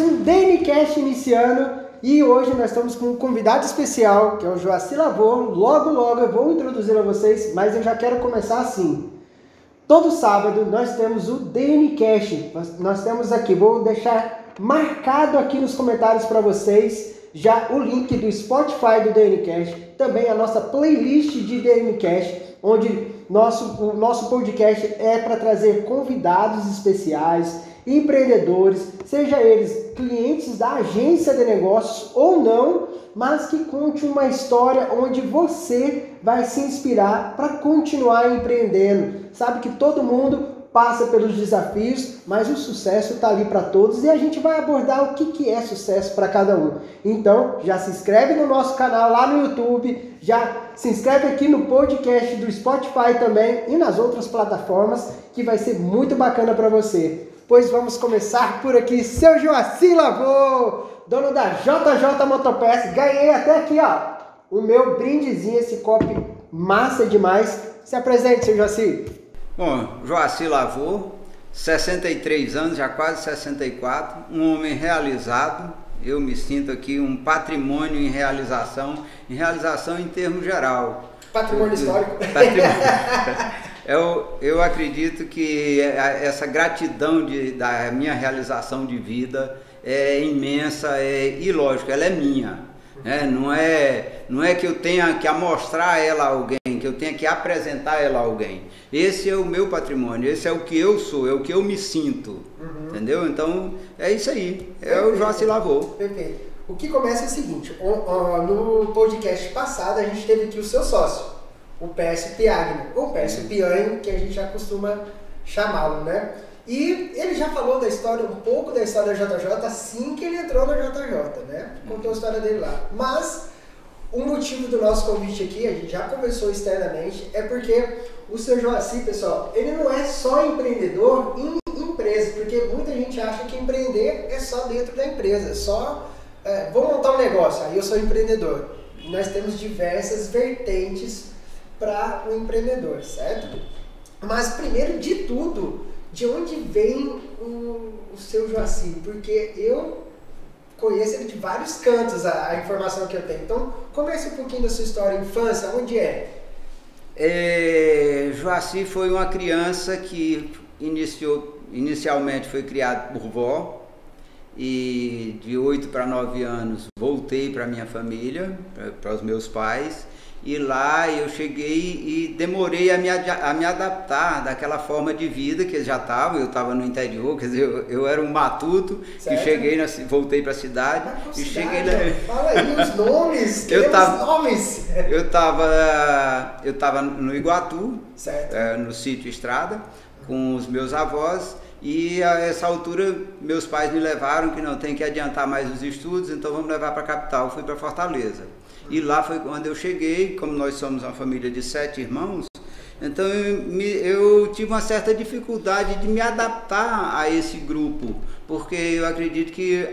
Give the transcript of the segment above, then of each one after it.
um DNCast iniciando e hoje nós estamos com um convidado especial, que é o Joacy Lavor. Logo eu vou introduzir a vocês, mas eu já quero começar assim. Todo sábado nós temos o DNCast, nós temos aqui, vou deixar marcado aqui nos comentários para vocês, já o link do Spotify do DNCast, também a nossa playlist de DNCast, onde o nosso podcast é para trazer convidados especiais, empreendedores, seja eles clientes da agência de negócios ou não, mas que conte uma história onde você vai se inspirar para continuar empreendendo. Sabe que todo mundo passa pelos desafios, mas o sucesso está ali para todos e a gente vai abordar o que é sucesso para cada um. Então, já se inscreve no nosso canal lá no YouTube, já se inscreve aqui no podcast do Spotify também e nas outras plataformas, que vai ser muito bacana para você. Pois vamos começar por aqui, seu Joacy Lavor, dono da JJ Motopeças. Ganhei até aqui, ó, o meu brindezinho, esse copo massa demais. Se apresente, seu Joacy. Bom, Joacy Lavor, 63 anos, já quase 64, um homem realizado. Eu me sinto aqui um patrimônio em realização em termos geral. Patrimônio histórico. Eu acredito que essa gratidão da minha realização de vida é imensa e lógico, ela é minha. Não é que eu tenha que amostrar ela a alguém, que eu tenha que apresentar ela a alguém. Esse é o meu patrimônio, esse é o que eu sou, é o que eu me sinto. Entendeu? Então é isso aí, é o Joacy Lavor. Perfeito. O que começa é o seguinte, no podcast passado a gente teve aqui o seu sócio, o Pércio Piagno, ou Pércio Piagno, que a gente já costuma chamá-lo, né? E ele já falou da história, um pouco da história da JJ assim que ele entrou na JJ, né? Contou a história dele lá. Mas o motivo do nosso convite aqui, a gente já conversou externamente, é porque o seu Joacy, pessoal, ele não é só empreendedor em empresa, porque muita gente acha que empreender é só dentro da empresa, vou montar um negócio, aí eu sou empreendedor. E nós temos diversas vertentes para o empreendedor, certo? Mas primeiro de tudo, de onde vem o seu Joacy? Porque eu conheço ele de vários cantos, a informação que eu tenho. Então, comece um pouquinho da sua história, infância, onde é? Joacy foi uma criança que inicialmente foi criado por vó, e de 8 para 9 anos voltei para minha família, para os meus pais, e lá eu cheguei e demorei a me adaptar daquela forma de vida que já estava. Eu estava no interior, quer dizer, eu era um matuto, certo, que cheguei, voltei para a cidade e cidade, cheguei lá. Fala aí os nomes, nomes. Eu estava no Iguatu, no sítio Estrada, com os meus avós. E a essa altura meus pais me levaram que não tem que adiantar mais os estudos, então vamos levar para a capital. Fui para Fortaleza. E lá foi quando eu cheguei, como nós somos uma família de 7 irmãos, então eu tive uma certa dificuldade de me adaptar a esse grupo, porque eu acredito que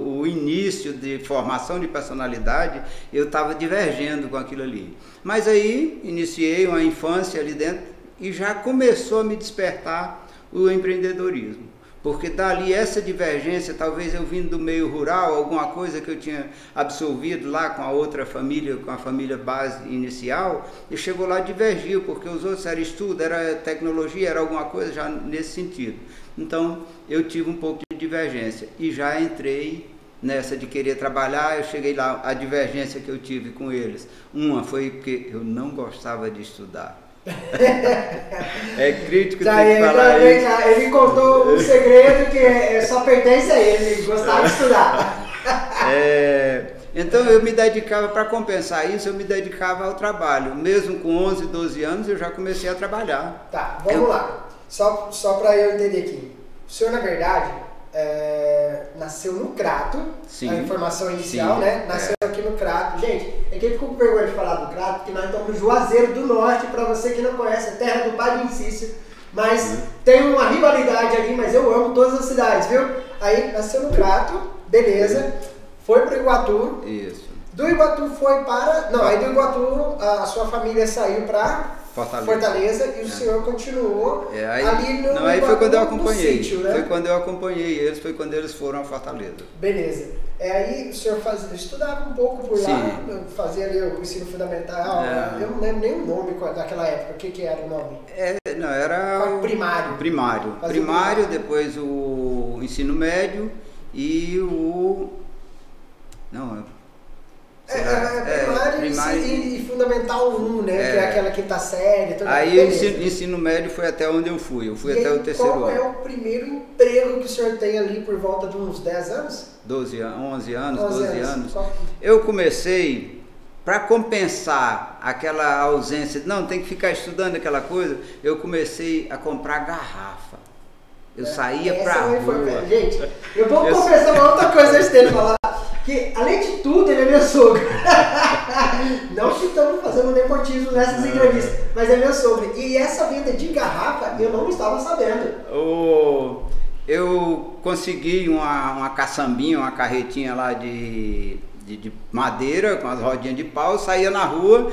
o início de formação de personalidade eu estava divergendo com aquilo ali. Mas aí iniciei uma infância ali dentro e já começou a me despertar o empreendedorismo. Porque dali essa divergência, talvez eu vindo do meio rural, alguma coisa que eu tinha absorvido lá com a outra família, com a família base inicial, e chegou lá e divergiu, porque os outros era estudo, era tecnologia, era alguma coisa já nesse sentido. Então eu tive um pouco de divergência e já entrei nessa de querer trabalhar. Eu cheguei lá, a divergência que eu tive com eles, uma foi porque eu não gostava de estudar. É crítico ter que falar isso. Ele contou um segredo que só pertence a ele gostava de estudar. Então eu me dedicava, para compensar isso, eu me dedicava ao trabalho. Mesmo com 11, 12 anos eu já comecei a trabalhar. Tá, vamos lá. Só para eu entender aqui. O senhor, na verdade, nasceu no Crato, sim, a informação inicial, sim, né? Nasceu aqui no Crato. Gente, é que ele ficou com vergonha de falar do Crato, porque nós estamos no Juazeiro do Norte, para você que não conhece, a terra do Padre Incício, mas tem uma rivalidade ali, mas eu amo todas as cidades, viu? Aí nasceu no Crato, beleza, foi para o Iguatu. Isso. Do Iguatu foi para... Não, aí do Iguatu a sua família saiu para Fortaleza, e o senhor continuou ali no... Não, aí foi quando eu acompanhei. Sítio, né? Foi quando eu acompanhei eles, foi quando eles foram a Fortaleza. Beleza. Aí o senhor estudava um pouco por lá, fazia ali o ensino fundamental, eu não lembro nem o nome daquela época, o que era o nome? Não, era o primário. Primário, depois o ensino médio e o... Não, primário e fundamental 1, né? Que é aquela quinta série. Aí o ensino médio foi até onde eu fui até o terceiro ano. Qual é o primeiro emprego que o senhor tem ali por volta de uns 10 anos? 12 anos. Eu comecei, para compensar aquela ausência, não, tem que ficar estudando aquela coisa, eu comecei a comprar garrafa. Eu saía pra rua. Gente, eu vou confessar uma outra coisa antes dele falar. Que, além de tudo, ele é meu sogro. Não que estamos fazendo nepotismo nessas entrevistas, mas é meu sogro. E essa venda de garrafa, eu não estava sabendo. Eu consegui uma caçambinha, uma carretinha lá de madeira, com as rodinhas de pau, saía na rua,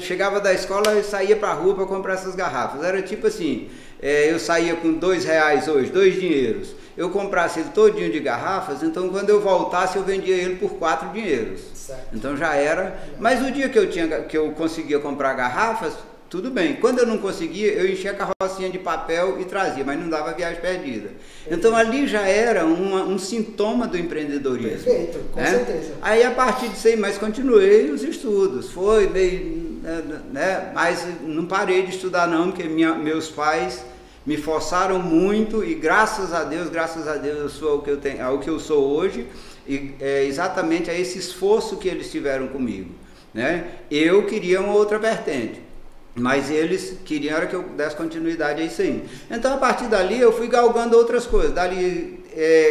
chegava da escola e saía pra rua para comprar essas garrafas. Era tipo assim, eu saía com R$2 hoje, 2 dinheiros. Eu comprasse ele todinho de garrafas, então quando eu voltasse eu vendia ele por 4 dinheiros. Certo. Então já era. Mas o dia que eu conseguia comprar garrafas, tudo bem. Quando eu não conseguia, eu enchia a carrocinha de papel e trazia, mas não dava viagem perdida. Então ali já era um sintoma do empreendedorismo. Perfeito, com certeza. Aí a partir disso aí, mas continuei os estudos. Foi meio, mas não parei de estudar não, porque meus pais me forçaram muito e graças a Deus eu sou o que eu sou hoje, e exatamente a esse esforço que eles tiveram comigo, né? Eu queria uma outra vertente, mas eles queriam que eu desse continuidade a isso aí. Então a partir dali eu fui galgando outras coisas. Dali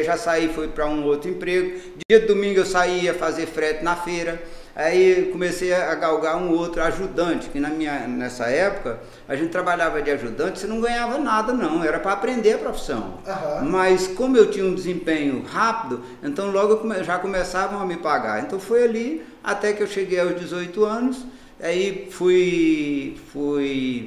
já saí, fui para um outro emprego. Dia de domingo eu saía fazer frete na feira. Aí comecei a galgar um outro ajudante, que nessa época a gente trabalhava de ajudante, você não ganhava nada não, era para aprender a profissão. Mas como eu tinha um desempenho rápido, então logo já começavam a me pagar. Então foi ali até que eu cheguei aos 18 anos, aí fui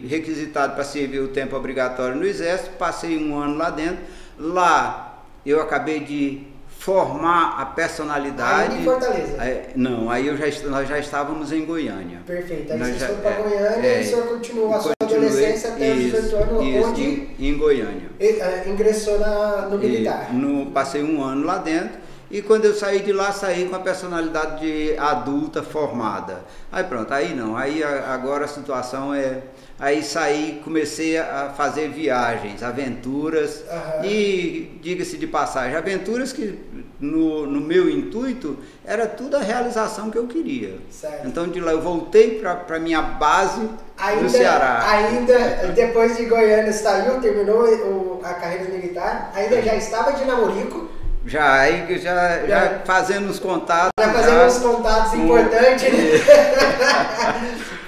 requisitado para servir o tempo obrigatório no Exército, passei 1 ano lá dentro. Lá eu acabei de formar a personalidade. Aí em Fortaleza? Não, aí nós já estávamos em Goiânia. Perfeito, aí vocês foram para Goiânia e o senhor continuou a sua adolescência até os 18 anos, onde em Goiânia. Ingressou no militar. Passei 1 ano lá dentro. E quando eu saí de lá, saí com a personalidade de adulta formada. Aí pronto, aí não, aí agora a situação aí saí, comecei a fazer viagens, aventuras, e diga-se de passagem, aventuras que no meu intuito era tudo a realização que eu queria. Certo. Então de lá eu voltei para minha base no Ceará. Ainda depois de Goiânia saiu, terminou a carreira militar, ainda já estava de namorico. Já fazendo uns contatos. Já fazendo uns contatos importantes, né?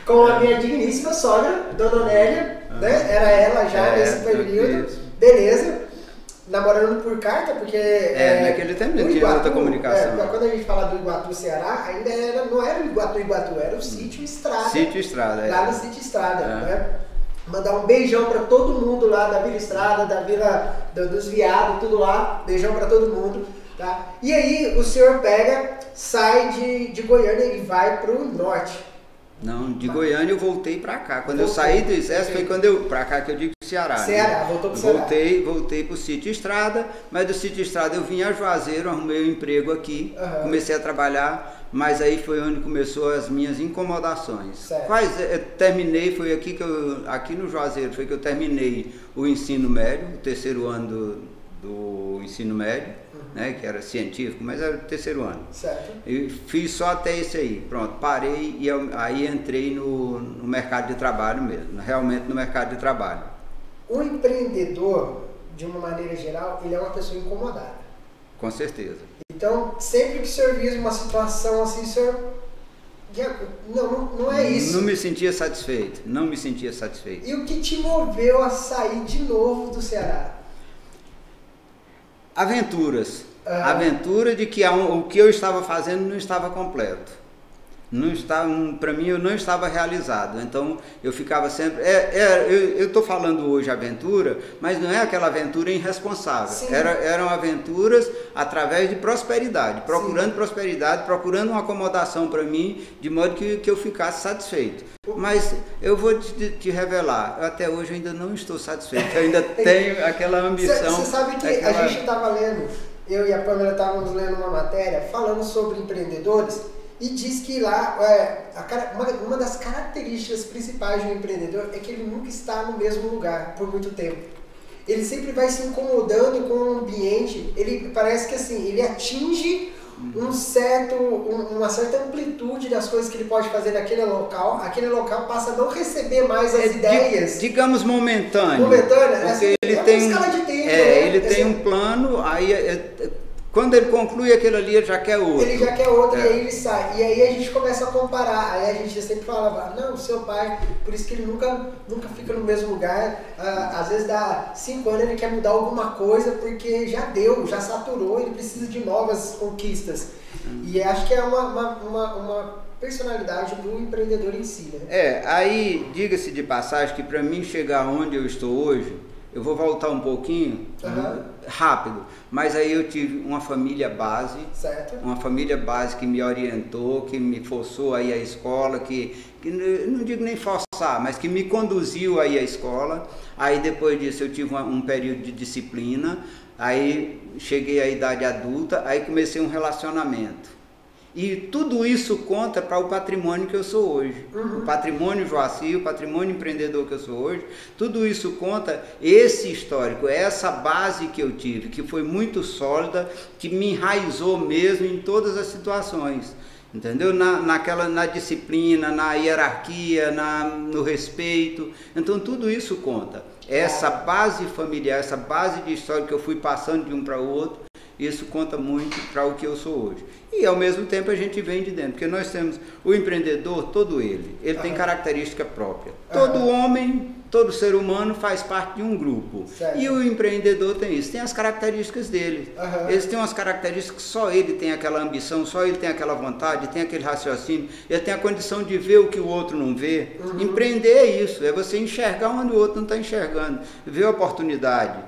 Com a minha digníssima sogra, Dona Nélia, né? Era ela já nesse período. Beleza. Namorando por carta, porque... naquele tempo não tinha outra comunicação. Quando a gente fala do Iguatu, Ceará, ainda não era o Iguatu, era o Sítio Estrada. Sítio Estrada, lá no Sítio Estrada, né? Mandar um beijão para todo mundo lá da Vila Estrada, da Vila dos Viados, tudo lá. Beijão para todo mundo, tá? E aí o senhor sai de Goiânia e vai pro norte. Não, de Goiânia eu voltei para cá. Quando eu saí do Exército foi quando para cá que eu digo Ceará. Ceará, voltou pro Ceará. Voltei pro Sítio Estrada, mas do Sítio Estrada eu vim a Juazeiro, arrumei um emprego aqui, comecei a trabalhar. Mas aí foi onde começou as minhas incomodações. Terminei, foi aqui no Juazeiro, foi que eu terminei o ensino médio, o 3º ano do ensino médio, né, que era científico, mas era o 3º ano. Certo. E fiz só até esse aí, pronto, parei e aí entrei no mercado de trabalho mesmo, realmente no mercado de trabalho. O empreendedor, de uma maneira geral, ele é uma pessoa incomodada. Com certeza. Então, sempre que o senhor via uma situação assim, o senhor... Não é isso. Não me sentia satisfeito, E o que te moveu a sair de novo do Ceará? Aventuras. Aventura de que o que eu estava fazendo não estava completo. não estava, para mim eu não estava realizado, então eu ficava sempre, eu estou falando hoje aventura, mas não é aquela aventura irresponsável, eram aventuras através de prosperidade, procurando Sim. prosperidade, procurando uma acomodação para mim, de modo que eu ficasse satisfeito. Mas eu vou te revelar, até hoje eu ainda não estou satisfeito, eu ainda tenho aquela ambição. Você sabe que a gente estava lendo, eu e a Pamela estávamos lendo uma matéria falando sobre empreendedores, e diz que lá, uma das características principais de um empreendedor é que ele nunca está no mesmo lugar por muito tempo. Ele sempre vai se incomodando com o ambiente, ele parece que assim, ele atinge uma certa amplitude das coisas que ele pode fazer naquele local, aquele local passa a não receber mais as ideias. Digamos momentâneo. Momentâneo, porque ele uma tem escala de tempo, né? Ele tem um plano, aí quando ele conclui aquele ali, ele já quer outro. Ele já quer outro, e aí ele sai. E aí a gente começa a comparar. Aí a gente sempre falava, não, seu pai, por isso que ele nunca fica no mesmo lugar. Às vezes dá 5 anos, ele quer mudar alguma coisa, porque já deu, já saturou, ele precisa de novas conquistas. E acho que é uma personalidade do empreendedor em si, né? Aí, diga-se de passagem, que para mim chegar onde eu estou hoje, eu vou voltar um pouquinho, rápido, mas aí eu tive uma família base, certo. Uma família base que me orientou, que me forçou a ir à escola, que não digo nem forçar, mas que me conduziu a ir à escola. Aí depois disso eu tive um período de disciplina, aí cheguei à idade adulta, aí comecei um relacionamento. E tudo isso conta para o patrimônio que eu sou hoje. O patrimônio Joaci, o patrimônio empreendedor que eu sou hoje, tudo isso conta esse histórico, essa base que eu tive, que foi muito sólida, que me enraizou mesmo em todas as situações. Entendeu? Na disciplina, na hierarquia, no respeito. Então tudo isso conta. Essa base familiar, essa base de história que eu fui passando de um para o outro, isso conta muito para o que eu sou hoje. E ao mesmo tempo a gente vem de dentro, porque nós temos o empreendedor, todo ele tem característica própria. Todo homem, todo ser humano faz parte de um grupo. Certo. E o empreendedor tem isso, tem as características dele. Eles têm umas características que só ele tem aquela ambição, só ele tem aquela vontade, tem aquele raciocínio, ele tem a condição de ver o que o outro não vê. Empreender é isso, é você enxergar onde o outro não está enxergando, ver a oportunidade.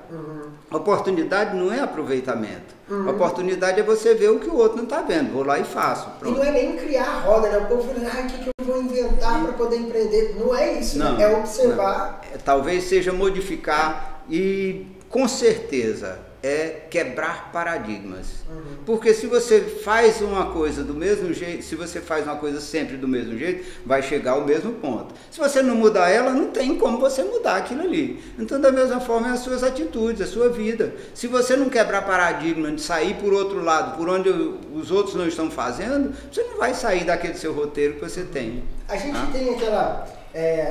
Oportunidade não é aproveitamento. Oportunidade é você ver o que o outro não está vendo. Vou lá e faço. Pronto. E não é nem criar a roda, né? O povo fala, o que eu vou inventar para poder empreender? Não é isso, não, é observar. Não. Talvez seja modificar e, com certeza, é quebrar paradigmas. Porque se você faz uma coisa do mesmo jeito, se você faz uma coisa sempre do mesmo jeito, vai chegar ao mesmo ponto. Se você não mudar ela, não tem como você mudar aquilo ali. Então, da mesma forma, é as suas atitudes, a sua vida. Se você não quebrar paradigma de sair por outro lado, por onde os outros não estão fazendo, você não vai sair daquele seu roteiro que você tem. A gente tem aquela...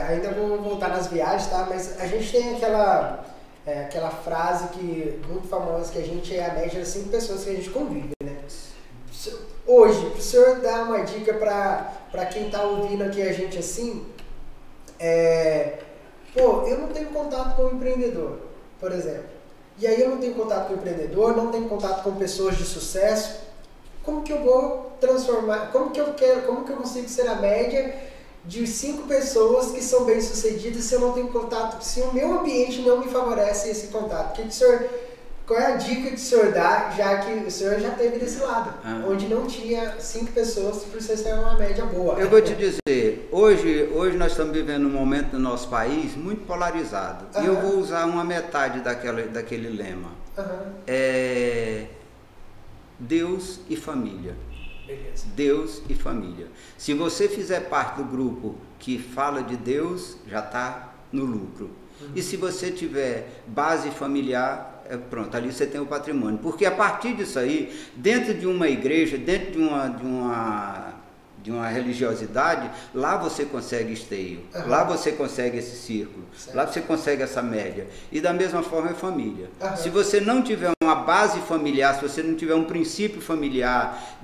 ainda vou voltar nas viagens, tá? Mas a gente tem aquela frase que muito famosa, que a gente é a média das 5 pessoas que a gente convive, né? Hoje, para o senhor dar uma dica para quem está ouvindo aqui a gente assim, eu não tenho contato com o empreendedor, por exemplo. E aí eu não tenho contato com o empreendedor, não tenho contato com pessoas de sucesso. Como que eu vou transformar, como que eu consigo ser a média de 5 pessoas que são bem-sucedidas se eu não tenho contato, se o meu ambiente não me favorece esse contato? Qual é a dica que o senhor dá, já que o senhor já esteve desse lado, onde não tinha 5 pessoas, para você ter uma média boa? Eu vou te dizer, hoje nós estamos vivendo um momento no nosso país muito polarizado. E eu vou usar uma metade daquele lema. Deus e família. Beleza. Deus e família. Se você fizer parte do grupo que fala de Deus, já está no lucro. E se você tiver base familiar, pronto, ali você tem o patrimônio. Porque a partir disso aí, dentro de uma igreja, dentro de uma religiosidade, lá você consegue esteio, lá você consegue esse círculo, lá você consegue essa média. E da mesma forma é família. Se você não tiver uma base familiar, se você não tiver um princípio familiar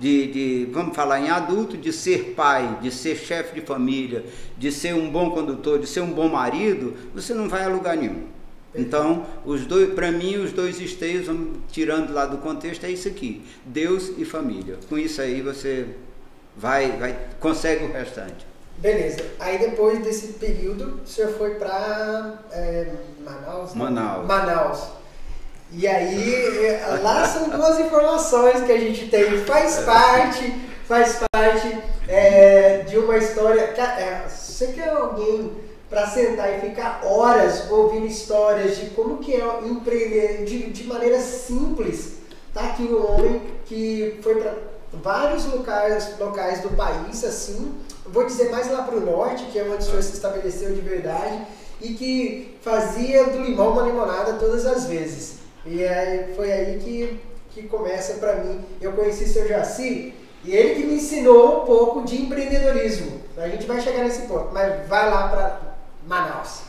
vamos falar em adulto, de ser pai, de ser chefe de família, de ser um bom condutor, de ser um bom marido, você não vai a lugar nenhum. Então, para mim, os 2 esteios, tirando lá do contexto, é isso aqui, Deus e família. Com isso aí você consegue o restante. Beleza. Aí depois desse período, o senhor foi para Manaus? Manaus. E aí, lá são duas informações que a gente tem. Faz parte de uma história. Você quer alguém para sentar e ficar horas ouvindo histórias de como que é empreender de maneira simples. Tá aqui um homem que foi para vários locais do país, assim, vou dizer mais lá para o norte, que é onde o senhor se estabeleceu de verdade, e que fazia do limão uma limonada todas as vezes. E aí, foi aí que começa para mim. Eu conheci o seu Jaci, e ele que me ensinou um pouco de empreendedorismo. A gente vai chegar nesse ponto, mas vai lá para Manaus.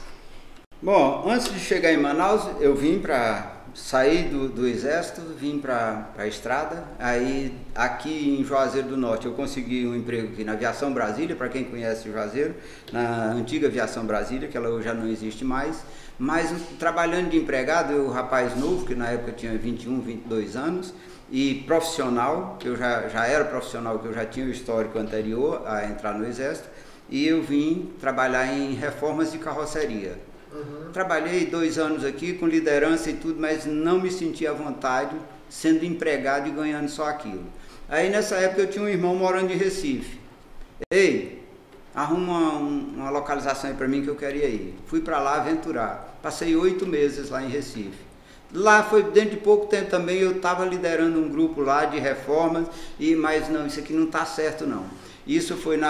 Bom, antes de chegar em Manaus, eu vim para sair do exército, vim para a estrada. Aí aqui em Juazeiro do Norte eu consegui um emprego aqui na Aviação Brasília, para quem conhece Juazeiro, na antiga Aviação Brasília, que ela hoje já não existe mais. Mas trabalhando de empregado, eu rapaz novo, que na época tinha 21, 22 anos, e profissional, que eu já era profissional, que eu já tinha o histórico anterior a entrar no exército, e eu vim trabalhar em reformas de carroceria. Trabalhei 2 anos aqui com liderança e tudo, mas não me senti à vontade sendo empregado e ganhando só aquilo. Aí nessa época eu tinha um irmão morando em Recife. Ei, arruma uma localização aí para mim que eu queria ir. Fui para lá aventurar. Passei 8 meses lá em Recife. Lá foi dentro de pouco tempo também, eu estava liderando um grupo lá de reformas, mas não, isso aqui não está certo não. Isso foi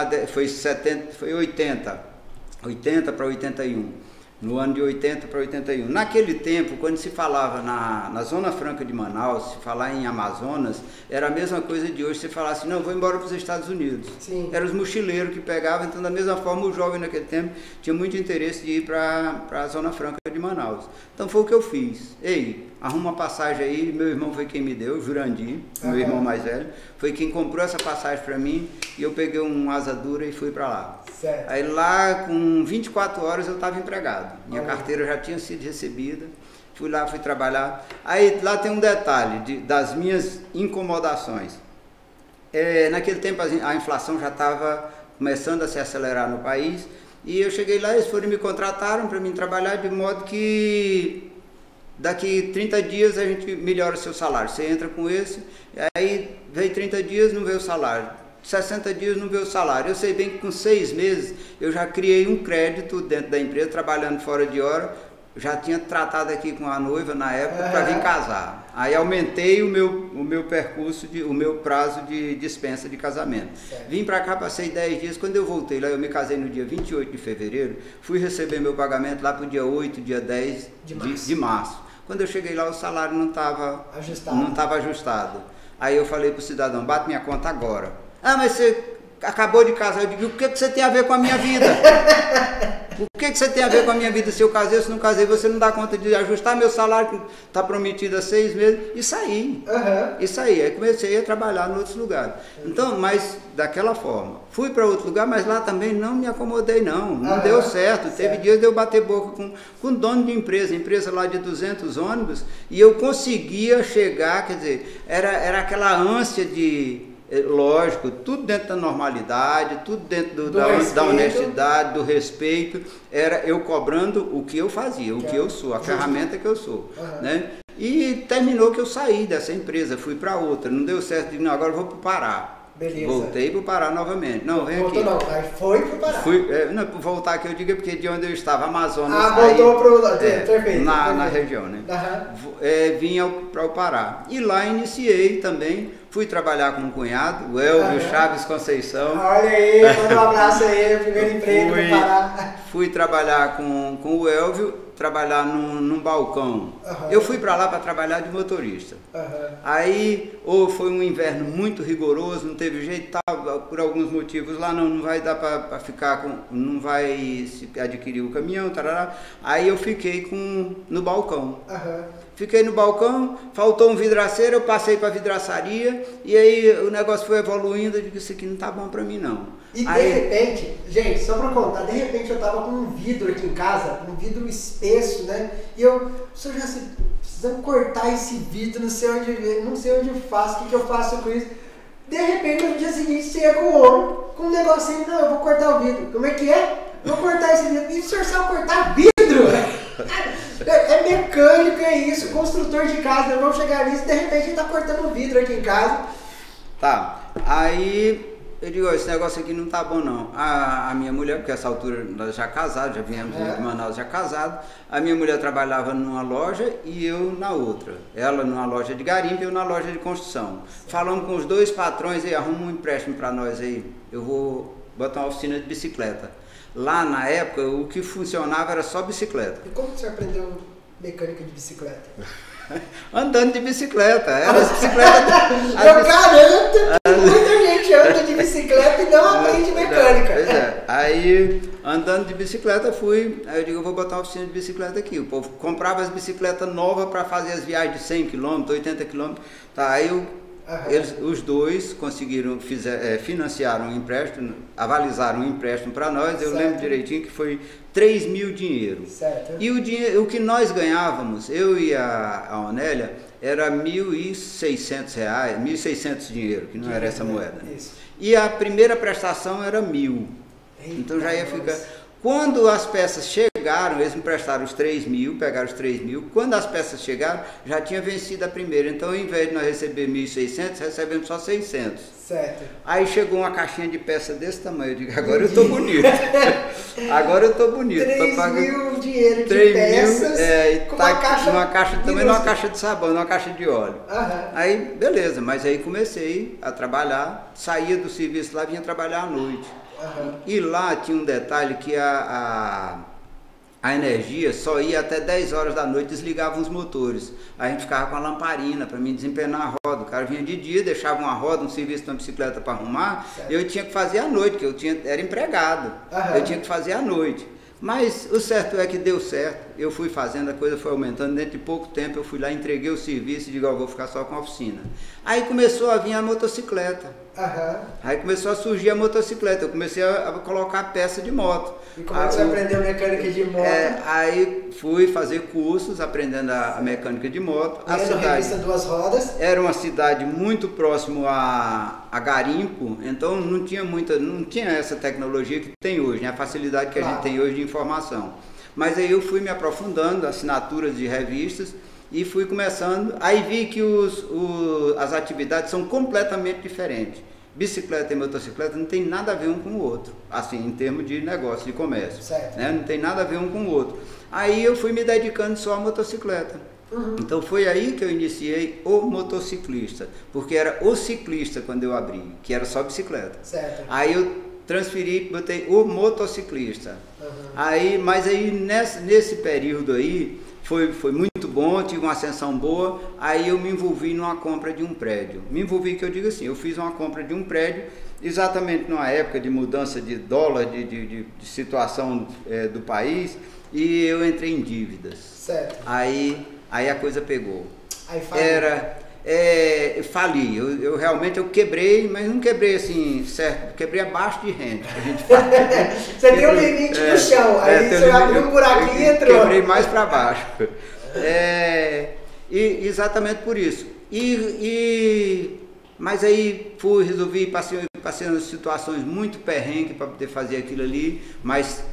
80 para 81. No ano de 80 para 81. Naquele tempo, quando se falava na Zona Franca de Manaus, se falar em Amazonas, era a mesma coisa de hoje, se falasse, não, vou embora para os Estados Unidos. Sim. Eram os mochileiros que pegavam, então da mesma forma o jovem naquele tempo tinha muito interesse de ir para a Zona Franca de Manaus. Então foi o que eu fiz. Ei, arruma uma passagem aí, meu irmão foi quem me deu, Jurandir, meu irmão mais velho, foi quem comprou essa passagem para mim, e eu peguei um asa dura e fui para lá. Certo. Aí lá, com 24 horas, eu estava empregado. Minha carteira já tinha sido recebida. Fui lá, fui trabalhar. Aí lá tem um detalhe das minhas incomodações. Naquele tempo a inflação já estava começando a se acelerar no país. E eu cheguei lá, eles me contrataram para mim trabalhar de modo que daqui 30 dias a gente melhora o seu salário. Você entra com esse, aí veio 30 dias, não veio o salário. 60 dias não veio o salário. Eu sei bem que com 6 meses eu já criei um crédito dentro da empresa, trabalhando fora de hora. Já tinha tratado aqui com a noiva na época para vir casar. Aí aumentei o meu percurso, o meu prazo de dispensa de casamento. Certo. Vim para cá, passei 10 dias. Quando eu voltei lá, eu me casei no dia 28 de fevereiro. Fui receber meu pagamento lá para o dia 8, dia 10 de março. Quando eu cheguei lá, o salário não estava ajustado. Aí eu falei para o cidadão, bate minha conta agora. Ah, mas você acabou de casar. Eu digo, o que você tem a ver com a minha vida? O que você tem a ver com a minha vida? Se eu casei ou se não casei, você não dá conta de ajustar meu salário, que está prometido há 6 meses. E saí. E saí. Aí comecei a trabalhar em outros lugares. Então, mas daquela forma. Fui para outro lugar, mas lá também não me acomodei, não. Não deu certo. Teve dias de eu bater boca com dono de empresa lá de 200 ônibus, e eu conseguia chegar, quer dizer, era aquela ânsia de... Lógico, tudo dentro da normalidade, tudo dentro da honestidade, do respeito, era eu cobrando o que eu fazia, o que eu sou, a ferramenta que eu sou, né? E terminou que eu saí dessa empresa, fui para outra, não deu certo, digo, não, agora eu vou para o Pará. Beleza. Voltei para o Pará novamente. Não, vem aqui. Não, aí foi para o Pará. Não, voltar aqui eu digo é porque de onde eu estava, Amazonas. Voltou para na região, né? Vim para o Pará. E lá iniciei também, fui trabalhar com um cunhado, o Elvio Chaves Conceição. Olha aí, manda um abraço aí, primeiro emprego no Pará. Fui trabalhar com o Elvio, trabalhar num balcão. Eu fui para lá para trabalhar de motorista. Aí, foi um inverno muito rigoroso, não teve jeito, por alguns motivos lá não vai dar para ficar não vai se adquirir o caminhão, tarará. Aí eu fiquei no balcão. Fiquei no balcão, faltou um vidraceiro, eu passei para a vidraçaria, e aí o negócio foi evoluindo, eu disse, isso aqui não tá bom para mim não. E de repente, gente, só para contar, de repente eu tava com um vidro aqui em casa, um vidro espesso, né? E eu, senhor já precisamos cortar esse vidro, não sei onde eu faço, o que eu faço com isso? De repente, no dia seguinte, chega o homem com um negocinho, não, eu vou cortar o vidro. Como é que é? Vou cortar esse vidro. E o senhor sabe cortar vidro? É mecânico, é isso, construtor de casa, nós vamos chegar nisso, de repente a gente tá cortando vidro aqui em casa. Tá, aí eu digo, esse negócio aqui não tá bom não. A minha mulher, porque essa altura nós já casados, já viemos de Manaus já casados, a minha mulher trabalhava numa loja e eu na outra. Ela numa loja de garimpo e eu na loja de construção. Falamos com os dois patrões aí, arruma um empréstimo para nós aí, eu vou botar uma oficina de bicicleta. Lá na época o que funcionava era só bicicleta. E como você aprendeu mecânica de bicicleta? Andando de bicicleta, era as bicicletas. Eu garanto que muita gente anda de bicicleta e não aprende mecânica. Pois é. Aí, andando de bicicleta, fui. Aí eu digo, eu vou botar uma oficina de bicicleta aqui. O povo comprava as bicicletas novas para fazer as viagens de 100 km, 80 km. Tá, aí os dois conseguiram, financiaram um empréstimo, avalizaram um empréstimo para nós. Eu lembro direitinho que foi 3 mil dinheiro. Certo. E o que nós ganhávamos, eu e a Onélia, era R$1.600, 1.600 dinheiro, que não era essa moeda. Isso. E a primeira prestação era 1.000. Então já ia ficar... Quando as peças chegaram, eles me prestaram os 3 mil, pegaram os 3 mil. Quando as peças chegaram, já tinha vencido a primeira. Então, ao invés de nós receber 1.600, recebemos só 600. Certo. Aí chegou uma caixinha de peça desse tamanho. Eu digo, agora eu tô bonito. Agora eu tô bonito. 3 mil dinheiro de peças, com uma caixa... Numa caixa também, numa caixa de sabão, numa caixa de óleo. Aham. Aí, beleza. Mas aí comecei a trabalhar, saía do serviço lá, vinha trabalhar à noite. Uhum. E lá tinha um detalhe que a energia só ia até 10 horas da noite, desligavam os motores. Aí a gente ficava com a lamparina para mim desempenar a roda. O cara vinha de dia, deixava uma roda, um serviço de uma bicicleta para arrumar, certo. Eu tinha que fazer à noite, porque era empregado. Uhum. Eu tinha que fazer à noite. Mas o certo é que deu certo, eu fui fazendo, a coisa foi aumentando, dentro de pouco tempo eu fui lá, entreguei o serviço e digo, vou ficar só com a oficina. Aí começou a vir a motocicleta, aí começou a surgir a motocicleta, eu comecei a colocar peça de moto. E como é que você aprendeu mecânica de moto? Aí fui fazer cursos, aprendendo a mecânica de moto. A cidade Duas Rodas. Era uma cidade muito próximo a garimpo, então não tinha essa tecnologia que tem hoje, né? A facilidade que a gente tem hoje de informação. Mas aí eu fui me aprofundando, assinaturas de revistas, e fui começando, aí vi que as atividades são completamente diferentes. Bicicleta e motocicleta não tem nada a ver um com o outro, assim, em termos de negócio, de comércio, né? Não tem nada a ver um com o outro. Aí eu fui me dedicando só à motocicleta. Uhum. Então foi aí que eu iniciei o motociclista, porque era o ciclista quando eu abri, que era só bicicleta. Certo. Aí eu transferi, botei o motociclista. Uhum. Mas aí nesse período aí foi muito bom, tive uma ascensão boa. Aí eu me envolvi numa compra de um prédio. Me envolvi, que eu digo assim, eu fiz uma compra de um prédio exatamente numa época de mudança de dólar, de situação do país, e eu entrei em dívidas. Certo. Aí a coisa pegou. Aí falei. Fali, eu realmente quebrei, mas não quebrei assim, certo, quebrei abaixo de rente, a gente fala. Você tem um limite no chão, aí você abriu um buraquinho e entrou. Quebrei mais para baixo. Exatamente por isso. Mas aí resolvi, passei nas situações muito perrengues para poder fazer aquilo ali, mas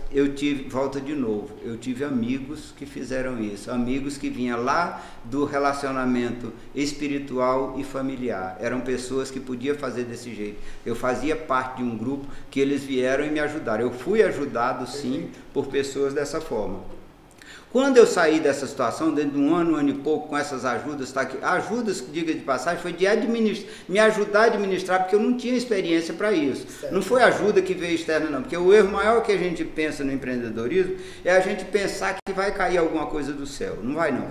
volta de novo, eu tive amigos que fizeram isso, amigos que vinham lá do relacionamento espiritual e familiar, eram pessoas que podiam fazer desse jeito. Eu fazia parte de um grupo que eles vieram e me ajudaram, eu fui ajudado sim por pessoas dessa forma. Quando eu saí dessa situação, dentro de um ano e pouco, com essas ajudas, tá aqui, ajudas, diga de passagem, foi de me ajudar a administrar, porque eu não tinha experiência para isso. Certo. Não foi ajuda que veio externa, não, porque o erro maior que a gente pensa no empreendedorismo é a gente pensar que vai cair alguma coisa do céu. Não vai não,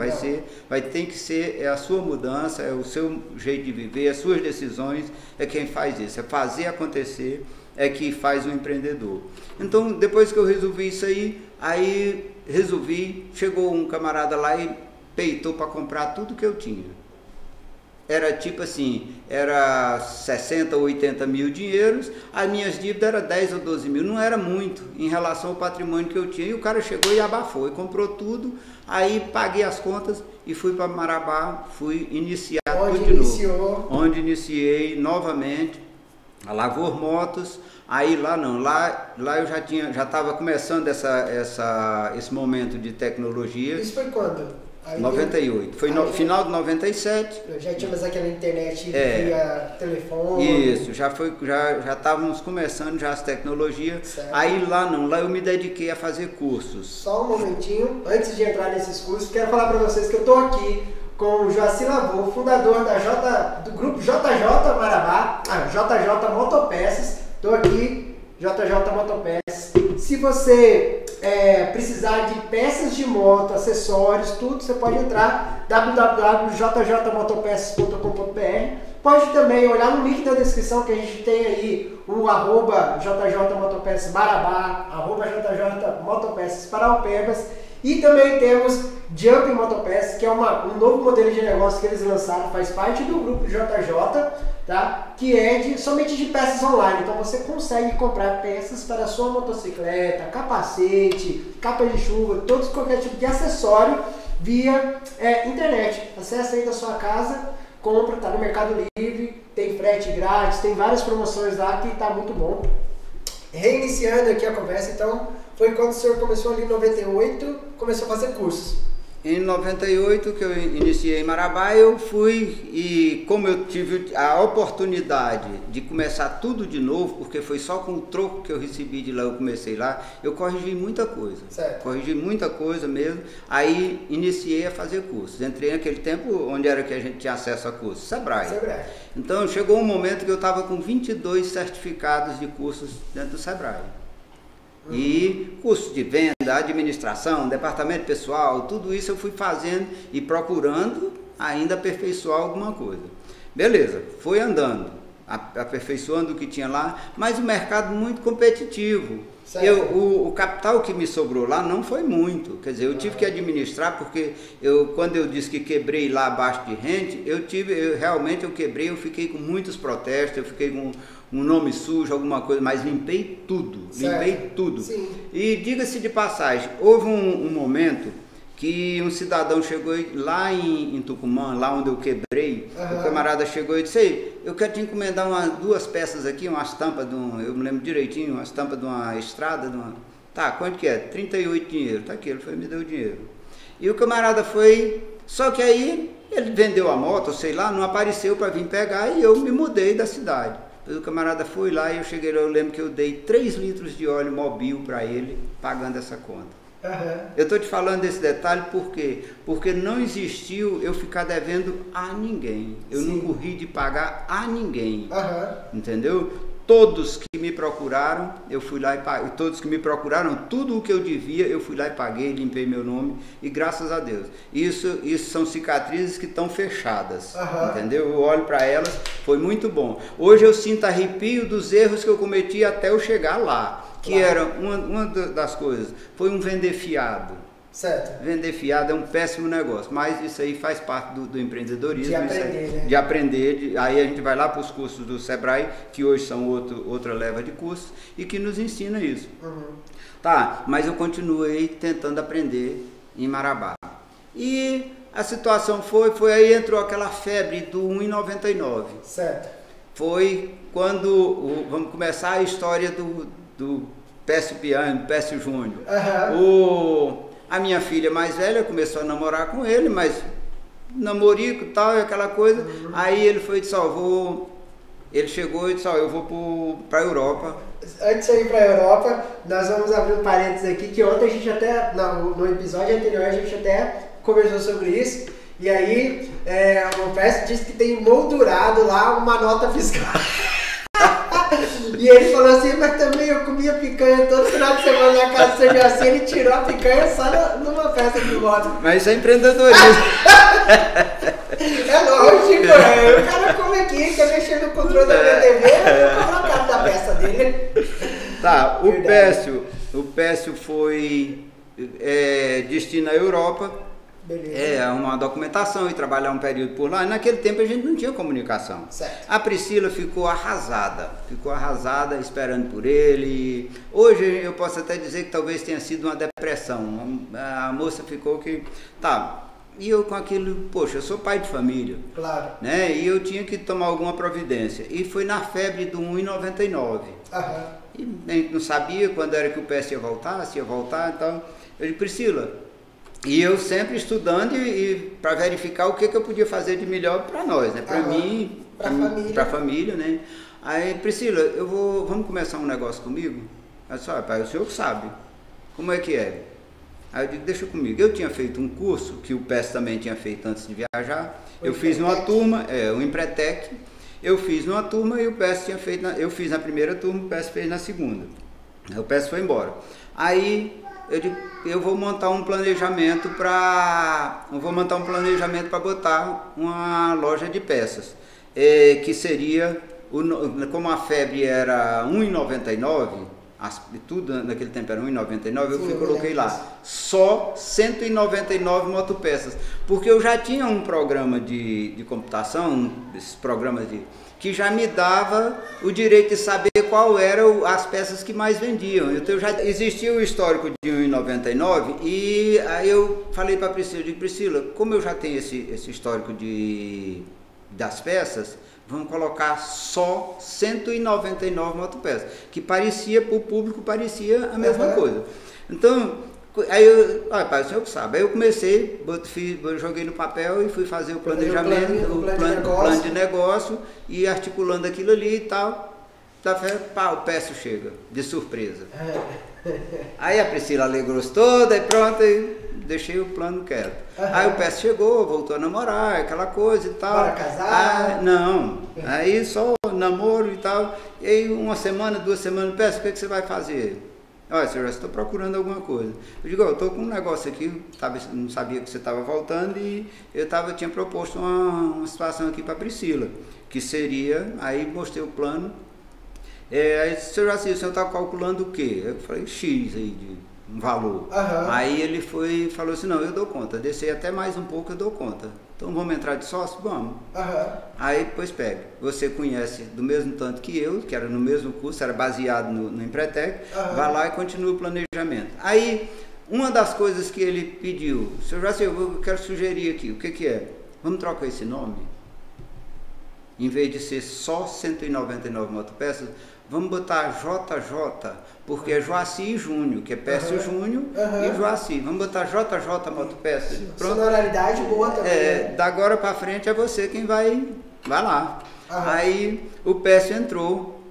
tem que ser a sua mudança, é o seu jeito de viver, as suas decisões, é quem faz isso, é fazer acontecer, é que faz o empreendedor. Então, depois que eu resolvi isso aí chegou um camarada lá e peitou para comprar tudo que eu tinha. era tipo assim, era 60 ou 80 mil dinheiros, as minhas dívidas eram 10 ou 12 mil, não era muito em relação ao patrimônio que eu tinha, e o cara chegou e abafou, e comprou tudo, aí paguei as contas e fui para Marabá, fui iniciar tudo de novo. Onde iniciei novamente a Lavor Motos. Aí lá não, lá eu já estava começando esse momento de tecnologia. Isso foi quando? Aí 98, foi no final de 97. Já tínhamos aquela internet via telefone. Isso, já estávamos começando já as tecnologias. Certo. Aí lá não, lá eu me dediquei a fazer cursos. Só um momentinho, antes de entrar nesses cursos, quero falar para vocês que eu estou aqui com o Joacir Lavor, fundador do grupo JJ Marabá, JJ Motopeças. Estou aqui, JJ Motopeças. Se você precisar de peças de moto, acessórios, tudo, você pode entrar www.jjmotopeças.com.br. Pode também olhar no link da descrição que a gente tem aí o @JJ Marabá, @JJ Motopeças Paraupebas. E também temos Jump Motopeças, que é um novo modelo de negócio que eles lançaram, faz parte do grupo JJ, tá? Que é somente de peças online. Então você consegue comprar peças para a sua motocicleta, capacete, capa de chuva, qualquer tipo de acessório via internet. Acesse aí da sua casa, compra, tá no Mercado Livre, tem frete grátis, tem várias promoções lá que tá muito bom. Reiniciando aqui a conversa, então, foi quando o senhor começou ali em 98, começou a fazer cursos. Em 98 que eu iniciei em Marabá, eu fui e como eu tive a oportunidade de começar tudo de novo, porque foi só com o troco que eu recebi de lá, eu comecei lá, eu corrigi muita coisa. Certo. Corrigi muita coisa mesmo, aí iniciei a fazer cursos. Entrei naquele tempo, onde era que a gente tinha acesso a cursos? Sebrae. Então chegou um momento que eu estava com 22 certificados de cursos dentro do Sebrae. E curso de venda, administração, departamento pessoal, tudo isso eu fui fazendo e procurando ainda aperfeiçoar alguma coisa. Beleza, foi andando, aperfeiçoando o que tinha lá, mas o mercado muito competitivo. O capital que me sobrou lá não foi muito, quer dizer, eu tive que administrar, porque quando eu disse que quebrei lá abaixo de rente, realmente eu quebrei, eu fiquei com muitos protestos, eu fiquei com um nome sujo, alguma coisa, mas limpei tudo, limpei tudo. Sim. E diga-se de passagem, houve um momento que um cidadão chegou lá em Tucumã, lá onde eu quebrei, o camarada chegou e disse: "Ei, eu quero te encomendar duas peças aqui, umas tampas eu me lembro direitinho, umas tampas de uma estrada, Tá, quanto que é? 38 dinheiro, tá aqui, ele foi e me deu o dinheiro. E o camarada foi, só que aí ele vendeu a moto, sei lá, não apareceu para vir pegar e eu me mudei da cidade. O camarada foi lá e eu cheguei lá, eu lembro que eu dei 3 litros de óleo Mobil para ele, pagando essa conta. Eu estou te falando desse detalhe por quê? Porque não existiu eu ficar devendo a ninguém. Eu não corri de pagar a ninguém. Entendeu? Todos que me procuraram, eu fui lá e paguei. Todos que me procuraram, tudo o que eu devia, eu fui lá e paguei, limpei meu nome. E graças a Deus. Isso são cicatrizes que estão fechadas. Entendeu? Eu olho para elas, foi muito bom. Hoje eu sinto arrepio dos erros que eu cometi até eu chegar lá. Que era uma das coisas, foi um vender fiado. Certo. Vender fiado é um péssimo negócio, mas isso aí faz parte do empreendedorismo. De aprender, né? De aprender, aí a gente vai lá para os cursos do Sebrae, que hoje são outra leva de cursos, e que nos ensina isso. Tá, mas eu continuei tentando aprender em Marabá. E a situação foi aí entrou aquela febre do 1,99. Certo. Foi quando, vamos começar a história do Pécio Piano, Pécio Júnior. A minha filha mais velha começou a namorar com ele, mas namorico e tal, aquela coisa. Aí ele foi e disse: ele chegou e disse: eu vou para a Europa. Antes de ir para a Europa, nós vamos abrir um parênteses aqui, que ontem a gente até, no episódio anterior, a gente até conversou sobre isso. E aí, o Pécio disse que tem moldurado lá uma nota fiscal. E ele falou assim: mas também eu comia picanha todo final de semana na casa do seu Joacir. Ele tirou a picanha só numa festa de moto. Mas isso é empreendedorismo. É lógico, o cara come aqui, quer mexer no controle da minha TV, eu vou cobrar o carro da peça dele. Tá, o Pécio foi destino à Europa. Uma documentação e trabalhar um período por lá. E naquele tempo a gente não tinha comunicação. Certo. A Priscila ficou arrasada esperando por ele. Hoje eu posso até dizer que talvez tenha sido uma depressão. A moça ficou que... Tá, e eu com aquilo, poxa, eu sou pai de família. Claro. Né? E eu tinha que tomar alguma providência. E foi na febre do 1,99. E a gente não sabia quando era que o PS ia voltar, se ia voltar, então... Eu disse, Priscila... E eu sempre estudando e para verificar o que eu podia fazer de melhor para nós, né? Para mim, para a família, né? Aí, Priscila, vamos começar um negócio comigo? Ela disse, pai, o senhor que sabe. Como é que é? Aí eu digo, deixa comigo. Eu tinha feito um curso, que o PES também tinha feito antes de viajar. Eu fiz numa turma, o Empretec. Eu fiz numa turma e o PES tinha feito, eu fiz na primeira turma, o PES fez na segunda. Aí o PES foi embora. Aí... Eu digo, eu vou montar um planejamento para botar uma loja de peças, que seria, como a febre era R$1,99, tudo naquele tempo era R$1,99, eu coloquei lá, só 199 motopeças, porque eu já tinha um programa de computação, esses programas que já me dava o direito de saber qual eram as peças que mais vendiam. Então já existia o histórico de 1,99 e aí eu falei para a Priscila, Priscila, como eu já tenho esse histórico das peças, vamos colocar só 199 motopeças, que parecia, para o público, parecia a mesma coisa. Então, aí pai, o senhor que sabe. Aí eu comecei, joguei no papel e fui fazer o planejamento, o plano de negócio e articulando aquilo ali e tal. O peço chega, de surpresa. Aí a Priscila alegrou-se toda e pronto, e deixei o plano quieto. Aí o peço chegou, voltou a namorar, aquela coisa e tal. Para casar? Não, aí só namoro e tal. E aí 1 semana, 2 semanas, peço, o que você vai fazer? Olha, senhor, eu estou procurando alguma coisa. Eu digo, eu estou com um negócio aqui, não sabia que você estava voltando e eu tinha proposto uma situação aqui para a Priscila, que seria, aí mostrei o plano. Aí, senhor Jaci, o senhor está calculando o quê? Eu falei, X aí, de um valor. Aí ele falou assim, não, eu dou conta, descer até mais um pouco, eu dou conta. Então vamos entrar de sócio? Vamos. Aí depois pega. Você conhece do mesmo tanto que eu, que era no mesmo curso, era baseado no Empretec, vai lá e continua o planejamento. Aí, uma das coisas que ele pediu, senhor Jaci, eu quero sugerir aqui, o que é? Vamos trocar esse nome? Em vez de ser só 199 motopeças, vamos botar JJ, porque é Joaci e Júnior, que é Pécio Júnior e Joaci. Vamos botar JJ Motopeças. Sonoridade boa também. Da agora para frente é você quem vai lá. Aí o Pécio entrou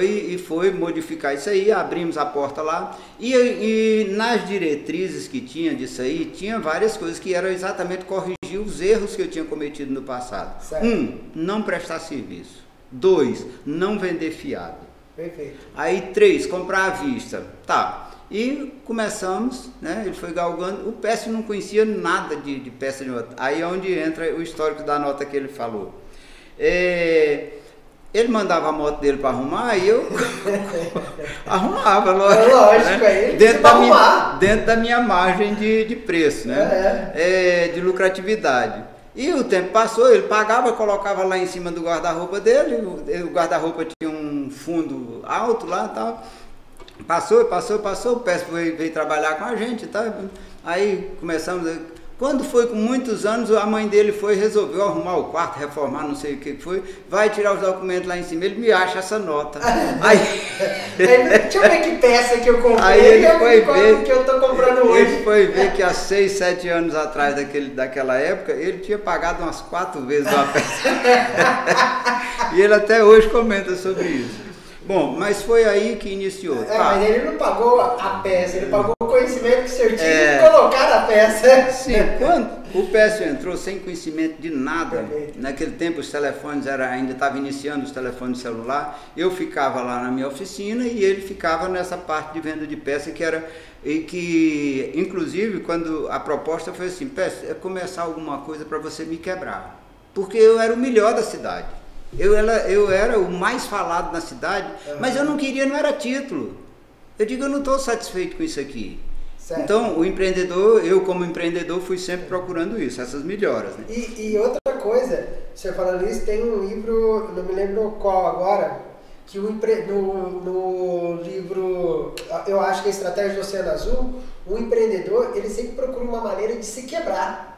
e foi modificar isso aí, abrimos a porta lá. E nas diretrizes que tinha disso aí, tinha várias coisas que eram exatamente corrigir os erros que eu tinha cometido no passado. 1, não prestar serviço. 2, não vender fiado. Perfeito. Aí 3, comprar à vista. Tá. E começamos, né? Ele foi galgando. O Pécio não conhecia nada de peça de nota. Aí é onde entra o histórico da nota que ele falou. Ele mandava a moto dele para arrumar e eu arrumava, lógico. Lógico, né? Aí dentro da minha margem de preço, né? De lucratividade. E o tempo passou, ele pagava, colocava lá em cima do guarda-roupa dele, o guarda-roupa tinha um fundo alto lá e tal. Passou, o Pécio veio trabalhar com a gente e tal. Aí começamos, quando foi com muitos anos, a mãe dele resolveu arrumar o quarto, reformar, não sei o que foi, vai tirar os documentos lá em cima, ele me acha essa nota. Aí, deixa eu ver que peça que eu comprei, aí ele foi ver que eu tô comprando hoje. Ele foi ver que há 6, 7 anos atrás daquela época, ele tinha pagado umas 4 vezes uma peça. E ele até hoje comenta sobre isso. Bom, mas foi aí que iniciou. Mas ele não pagou a peça, ele pagou o conhecimento que o senhor tinha de colocar na peça. Sim, quando o Pécio entrou sem conhecimento de nada, naquele tempo os telefones ainda estavam iniciando os telefones celular, eu ficava lá na minha oficina e ele ficava nessa parte de venda de peça que inclusive, quando a proposta foi assim, Pécio, é começar alguma coisa para você me quebrar, porque eu era o melhor da cidade. Eu era o mais falado na cidade, mas eu não era título. Eu digo, eu não estou satisfeito com isso aqui. Certo. Então, o empreendedor, eu como empreendedor fui sempre procurando isso, essas melhoras. Né? E outra coisa, você falando isso, tem um livro, não me lembro qual agora, que no livro, eu acho que é Estratégia do Oceano Azul, o empreendedor, ele sempre procura uma maneira de se quebrar.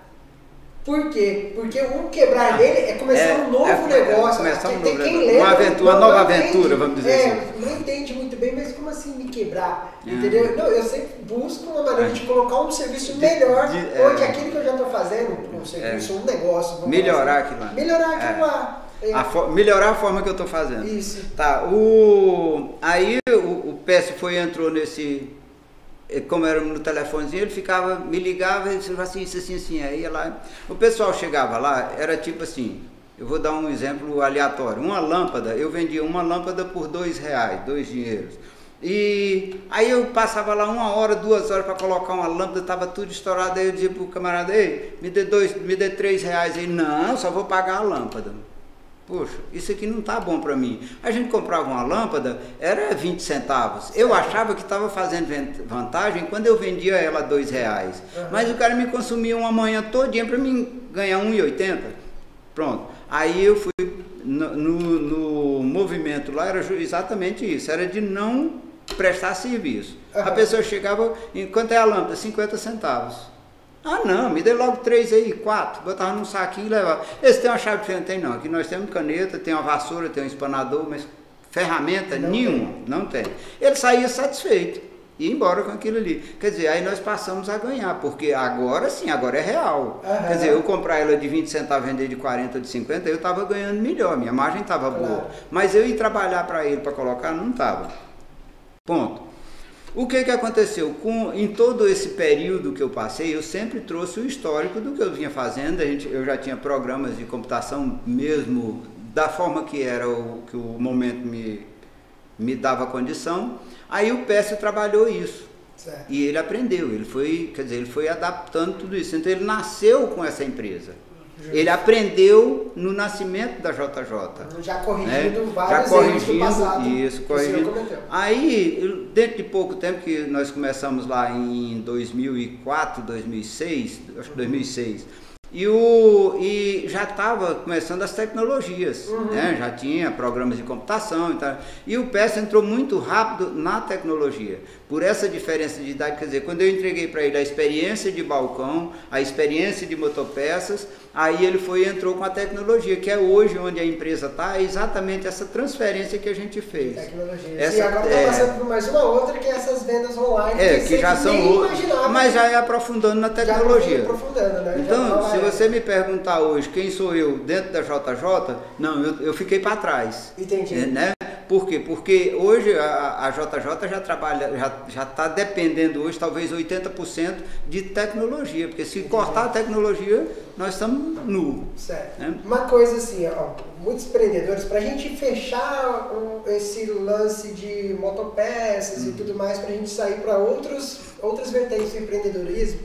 Por quê? Porque o quebrar dele é começar um novo negócio. Começar um tem novo quem negócio. lembra, Uma nova aventura, vamos dizer assim. Não entende muito bem, mas como assim me quebrar? Entendeu? Não, eu sempre busco uma maneira de colocar um serviço melhor, onde aquilo que eu já estou fazendo, um serviço, um negócio. Melhorar aquilo lá. Melhorar aquilo lá. Melhorar a forma que eu estou fazendo. Isso. Tá, aí o Pécio entrou nesse... Como era no telefonezinho, ele ficava, me ligava, ele falava assim, aí ia lá. O pessoal chegava lá, era tipo assim, eu vou dar um exemplo aleatório. Uma lâmpada, eu vendia uma lâmpada por R$2, 2 dinheiros. E aí eu passava lá 1 hora, 2 horas para colocar uma lâmpada, estava tudo estourado. Aí eu dizia pro camarada, ei, me dê R$3 aí. Não, só vou pagar a lâmpada. Poxa, isso aqui não tá bom para mim. A gente comprava uma lâmpada, era 20 centavos. Eu achava que estava fazendo vantagem quando eu vendia ela R$2. Mas o cara me consumia uma manhã todinha para mim ganhar R$1,80. Pronto. Aí eu fui no movimento lá, era exatamente isso. Era de não prestar serviço. A pessoa chegava, quanto é a lâmpada? 50 centavos. Ah não, me dê logo 3 aí, 4, botava num saquinho e levava. Esse tem uma chave diferente? Tem não, aqui nós temos caneta, tem uma vassoura, tem um espanador, mas ferramenta nenhuma, não tem. Ele saía satisfeito, ia embora com aquilo ali. Quer dizer, aí nós passamos a ganhar, porque agora sim, agora é real. Quer dizer, eu comprar ela de 20 centavos, vender de 40 ou de 50, eu estava ganhando melhor, minha margem estava boa. Mas eu ir trabalhar para ele, para colocar, não estava. Ponto. O que aconteceu? Em todo esse período que eu passei, eu sempre trouxe o histórico do que eu vinha fazendo. Eu já tinha programas de computação mesmo da forma que era que o momento me dava condição. Aí o Pécio trabalhou isso. Certo. E ele aprendeu, ele foi adaptando tudo isso. Então ele nasceu com essa empresa. Ele aprendeu no nascimento da JJ. Já corrigindo vários erros do passado. Isso, corrigindo. Aí, dentro de pouco tempo, que nós começamos lá em 2004, 2006, acho que 2006, e já estava começando as tecnologias, né? Já tinha programas de computação e tal. E o Pécio entrou muito rápido na tecnologia. Por essa diferença de idade, quer dizer, quando eu entreguei para ele a experiência de balcão, a experiência de motopeças, aí ele entrou com a tecnologia, que é hoje onde a empresa está, é exatamente essa transferência que a gente fez. Tecnologia. E agora está passando por mais uma outra, que é essas vendas online, que já são outras, mas já é aprofundando na tecnologia. Né? Então, se você me perguntar hoje quem sou eu dentro da JJ, não, eu fiquei para trás. Entendi. Né? Por quê? Porque hoje a JJ já trabalha, já está dependendo hoje talvez 80% de tecnologia, porque se cortar a tecnologia, nós estamos nu. Certo. Né? Uma coisa assim, muitos empreendedores, para a gente fechar esse lance de motopeças e tudo mais, para a gente sair para outras vertentes do empreendedorismo,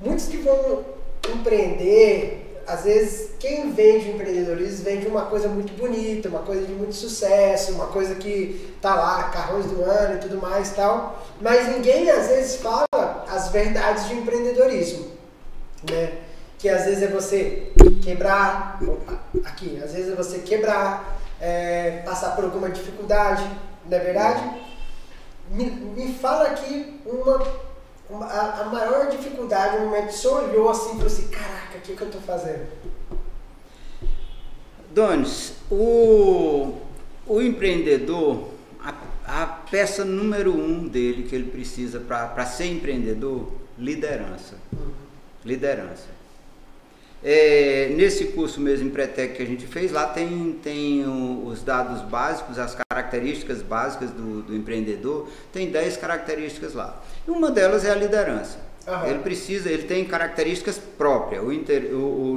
muitos que vão empreender, às vezes quem vende empreendedorismo vende uma coisa muito bonita, uma coisa de muito sucesso, uma coisa que tá lá, carrões do ano e tudo mais e tal, mas ninguém às vezes fala as verdades de empreendedorismo, né? Que às vezes é você quebrar, às vezes é você quebrar, passar por alguma dificuldade, não é verdade? Me fala aqui a maior dificuldade no momento que você olhou assim e falou assim, caraca, o que eu estou fazendo? Donis, o empreendedor, a peça número 1 dele que ele precisa para ser empreendedor, liderança. Liderança. Nesse curso mesmo, Empretec, que a gente fez, lá tem os dados básicos, as características básicas do empreendedor, tem 10 características lá. E uma delas é a liderança. Ele tem características próprias, o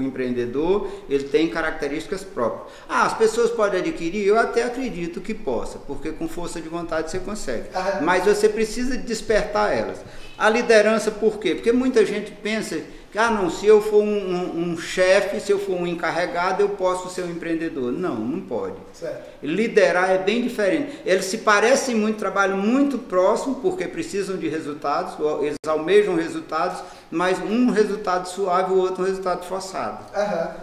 empreendedor, ele tem características próprias. As pessoas podem adquirir, eu até acredito que possa, porque com força de vontade você consegue, mas você precisa despertar elas. A liderança por quê? Porque muita gente pensa Ah, não, se eu for um chefe, se eu for um encarregado, eu posso ser um empreendedor. Não, não pode. Certo. Liderar é bem diferente. Eles se parecem muito, trabalham muito próximo, porque precisam de resultados, eles almejam resultados, mas um resultado suave, o outro um resultado forçado.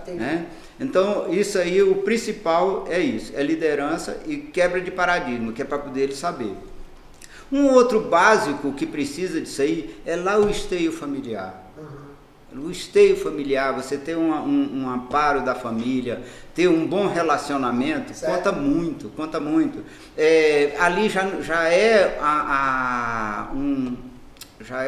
Entendi. Né? Então, isso aí, o principal é isso, é liderança e quebra de paradigma, que é para poder eles saber. Um outro básico que precisa disso aí é lá o esteio familiar. O esteio familiar, você ter um amparo da família, ter um bom relacionamento, certo, conta muito, conta muito. Ali já é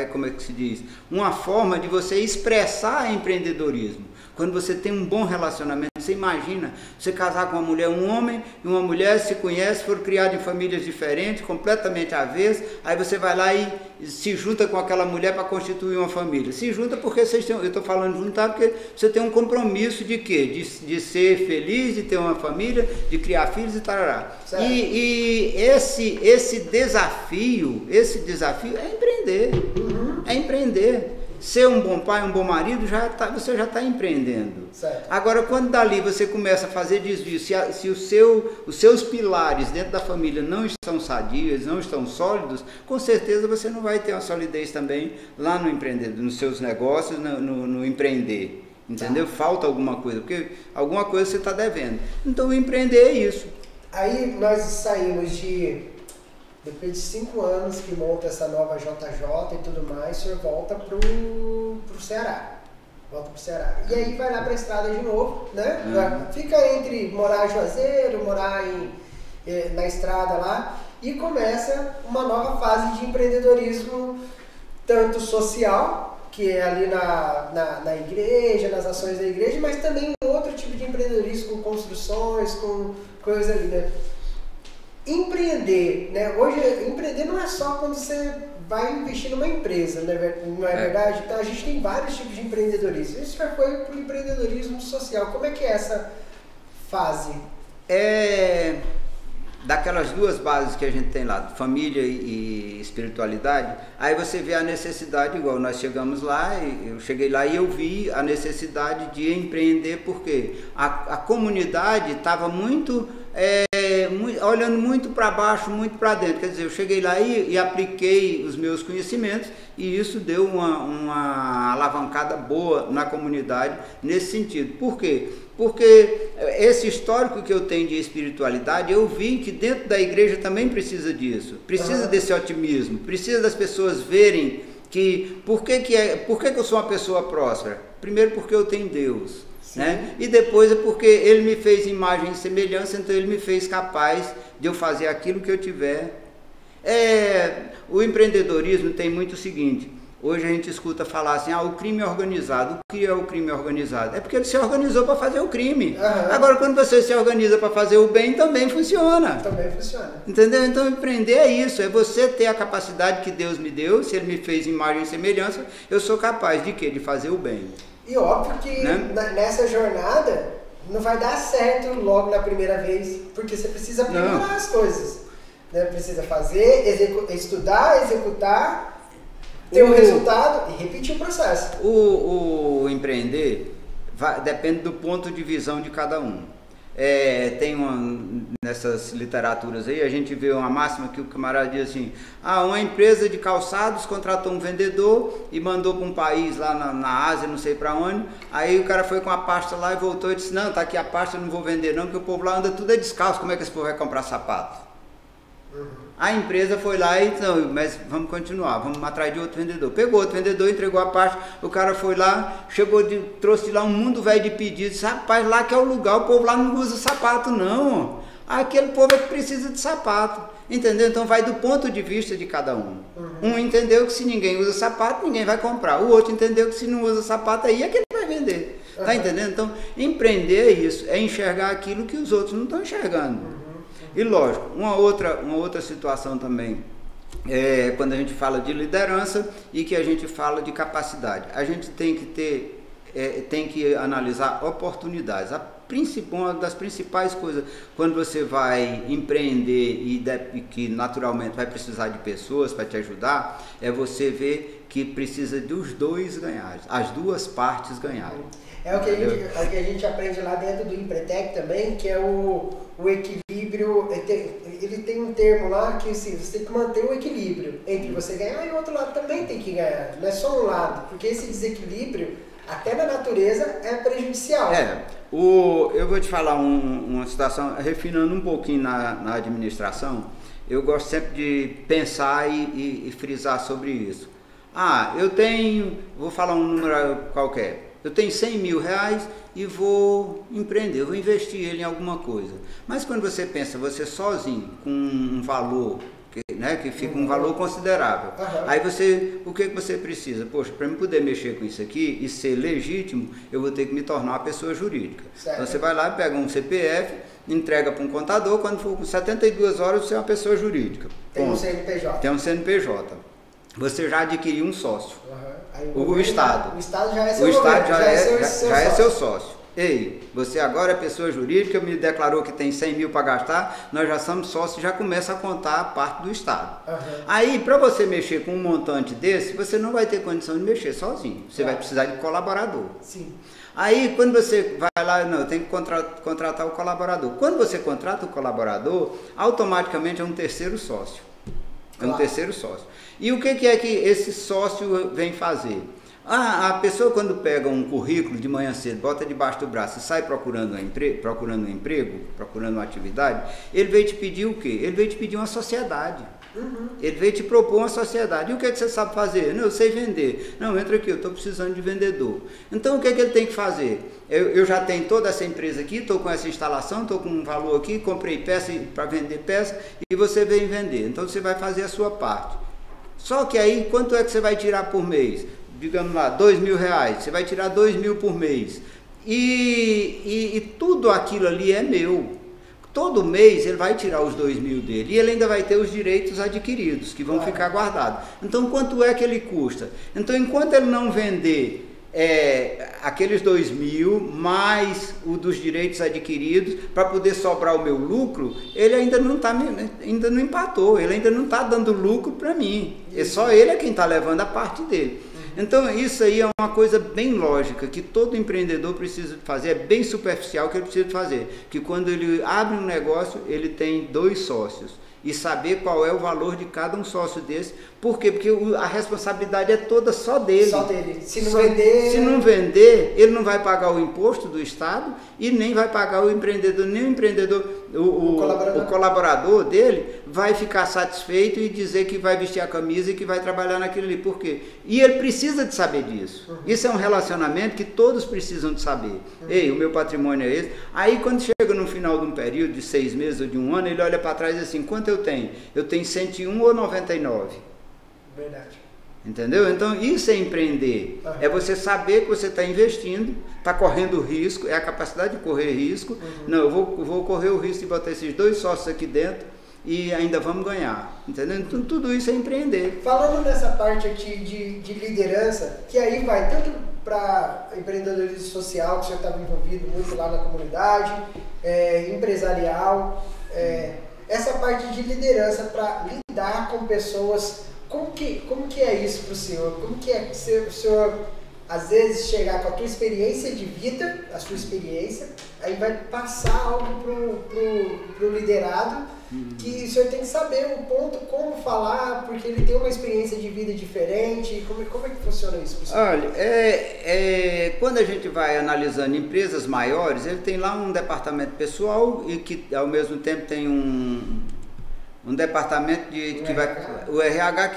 como é que se diz? Uma forma de você expressar empreendedorismo. Quando você tem um bom relacionamento, você imagina você casar com uma mulher, um homem e uma mulher se conhecem, foram criados em famílias diferentes, completamente avessas, aí você vai lá e se junta com aquela mulher para constituir uma família. Se junta porque vocês têm, eu estou falando juntar porque você tem um compromisso de quê? De ser feliz, de ter uma família, de criar filhos e tarará. E esse desafio é empreender. É empreender. Ser um bom pai, um bom marido, você já está empreendendo. Certo. Agora, quando dali você começa a fazer desvio, se os seus pilares dentro da família não estão sadios, não estão sólidos, com certeza você não vai ter uma solidez também lá no empreender, nos seus negócios, no empreender. Entendeu? Falta alguma coisa, porque alguma coisa você está devendo. Então, o empreender é isso. Aí nós saímos depois de 5 anos que monta essa nova JJ e tudo mais, o senhor volta pro Ceará. Volta pro Ceará. E aí vai lá pra estrada de novo, né? Fica entre morar em Juazeiro, morar na estrada lá, e começa uma nova fase de empreendedorismo, tanto social, que é ali na igreja, nas ações da igreja, mas também um outro tipo de empreendedorismo com construções, com coisas ali, né? Empreender, né? Hoje, empreender não é só quando você vai investir numa empresa, não é verdade? Então, a gente tem vários tipos de empreendedorismo. Isso já foi para o empreendedorismo social. Como é que é essa fase? Daquelas duas bases que a gente tem lá, família e espiritualidade, aí você vê a necessidade, igual nós chegamos lá, eu cheguei lá e eu vi a necessidade de empreender, porque a comunidade estava olhando muito para baixo, muito para dentro. Quer dizer, eu cheguei lá e apliquei os meus conhecimentos e isso deu uma alavancada boa na comunidade nesse sentido. Por quê? Porque esse histórico que eu tenho de espiritualidade, eu vi que dentro da igreja também precisa disso, precisa desse otimismo, precisa das pessoas verem que por que eu sou uma pessoa próspera? Primeiro porque eu tenho Deus. Né? E depois é porque Ele me fez imagem e semelhança, então Ele me fez capaz de eu fazer aquilo que eu tiver. O empreendedorismo tem muito o seguinte, hoje a gente escuta falar assim, o crime é organizado. O que é o crime organizado? É porque ele se organizou para fazer o crime. Agora, quando você se organiza para fazer o bem, também funciona. Também funciona. Entendeu? Então, empreender é isso, é você ter a capacidade que Deus me deu, se Ele me fez imagem e semelhança, eu sou capaz de quê? De fazer o bem. E óbvio que nessa jornada não vai dar certo logo na primeira vez, porque você precisa aprimorar as coisas. Né? Precisa fazer, estudar, executar, ter um resultado e repetir o processo. O empreender depende do ponto de visão de cada um. Nessas literaturas aí, a gente vê uma máxima que o camarada diz assim, uma empresa de calçados contratou um vendedor e mandou para um país lá na Ásia, não sei para onde, aí o cara foi com a pasta lá e voltou e disse, não, tá aqui a pasta, eu não vou vender não, porque o povo lá anda tudo descalço, como é que esse povo vai comprar sapato? A empresa foi lá e disse, não, mas vamos continuar, vamos atrás de outro vendedor. Pegou outro vendedor, entregou a pasta, o cara foi lá, trouxe de lá um mundo velho de pedidos, rapaz, lá que é o lugar, o povo lá não usa sapato não, aquele povo é que precisa de sapato, entendeu? Então vai do ponto de vista de cada um. Um entendeu que se ninguém usa sapato, ninguém vai comprar, o outro entendeu que se não usa sapato, aí é que ele vai vender, tá entendendo? Então empreender é isso, é enxergar aquilo que os outros não estão enxergando. E lógico, uma outra situação também, quando a gente fala de liderança e que a gente fala de capacidade, a gente tem que analisar oportunidades. uma das principais coisas quando você vai empreender e que naturalmente vai precisar de pessoas para te ajudar, é você ver que precisa dos dois ganharem, as duas partes ganharem. É o que a gente aprende lá dentro do Empretec também, que é o equilíbrio. Ele tem um termo lá que assim, você tem que manter o equilíbrio entre você ganhar e o outro lado também tem que ganhar. Não é só um lado, porque esse desequilíbrio, até na natureza, é prejudicial. Eu vou te falar uma situação, refinando um pouquinho na administração, eu gosto sempre de pensar e frisar sobre isso. Vou falar um número qualquer. Eu tenho 100 mil reais e vou empreender, vou investir ele em alguma coisa. Mas quando você pensa, você sozinho, com um valor, que fica um valor considerável. Aí o que você precisa? Poxa, para eu poder mexer com isso aqui e ser legítimo, eu vou ter que me tornar uma pessoa jurídica. Certo. Então você vai lá, pega um CPF, entrega para um contador, quando for com 72 horas você é uma pessoa jurídica. Tem um CNPJ. Tem um CNPJ. Você já adquiriu um sócio. O Estado. O Estado já é seu O Estado já é seu sócio. Ei, você agora é pessoa jurídica, me declarou que tem 100 mil para gastar, nós já somos sócios, já começa a contar a parte do Estado. Aí, para você mexer com um montante desse, você não vai ter condição de mexer sozinho. Você vai precisar de colaborador. Sim. Aí, quando você vai lá, não, tem que contratar o colaborador. Quando você contrata o colaborador, automaticamente é um terceiro sócio. É um terceiro sócio. E o que é que esse sócio vem fazer? A pessoa quando pega um currículo de manhã cedo, bota debaixo do braço e sai procurando um emprego, procurando uma atividade, ele veio te pedir o quê? Ele veio te pedir uma sociedade. Ele veio te propor uma sociedade. E o que é que você sabe fazer? Não, eu sei vender. Não, entra aqui, eu estou precisando de vendedor. Então o que é que ele tem que fazer? Eu já tenho toda essa empresa aqui, estou com essa instalação, estou com um valor aqui, comprei peça para vender peça e você vem vender. Então você vai fazer a sua parte. Só que aí, quanto é que você vai tirar por mês? Digamos lá, 2 mil reais, você vai tirar 2 mil por mês. E tudo aquilo ali é meu. Todo mês ele vai tirar os 2 mil dele e ele ainda vai ter os direitos adquiridos, que vão ficar guardados. Então, quanto é que ele custa? Então, enquanto ele não vender aqueles 2 mil, mais o dos direitos adquiridos, para poder sobrar o meu lucro, ele ainda não empatou, ele ainda não está dando lucro para mim. Só ele é quem está levando a parte dele. Então isso aí é uma coisa bem lógica, que todo empreendedor precisa fazer, é bem superficial que ele precisa fazer, que quando ele abre um negócio, ele tem 2 sócios, e saber qual é o valor de cada um sócio desse. Por quê? Porque a responsabilidade é toda só dele. Só dele. Se não vender, ele não vai pagar o imposto do Estado e nem vai pagar o empreendedor, nem o empreendedor, o colaborador dele vai ficar satisfeito e dizer que vai vestir a camisa e que vai trabalhar naquilo ali. Por quê? E ele precisa de saber disso. Isso é um relacionamento que todos precisam de saber. Ei, o meu patrimônio é esse. Aí quando chega no final de um período de 6 meses ou de um ano, ele olha para trás e diz assim, quanto eu tenho? Eu tenho 101 ou 99? Verdade. Entendeu? Então isso é empreender. É você saber que você está investindo, está correndo risco, é a capacidade de correr risco. Não, eu vou correr o risco de botar esses 2 sócios aqui dentro e ainda vamos ganhar. Entendeu? Então tudo isso é empreender. Falando nessa parte aqui de liderança, que aí vai tanto para empreendedorismo social, que o senhor estava envolvido muito lá na comunidade, empresarial, essa parte de liderança para lidar com pessoas. Como que é isso para o senhor? Como que é o senhor, às vezes, chegar com a tua experiência de vida, a sua experiência, aí vai passar algo pro liderado, que o senhor tem que saber o ponto, como falar, porque ele tem uma experiência de vida diferente. Como é que funciona isso para o senhor? Olha, quando a gente vai analisando empresas maiores, ele tem lá um departamento pessoal e que, ao mesmo tempo, tem um departamento o RH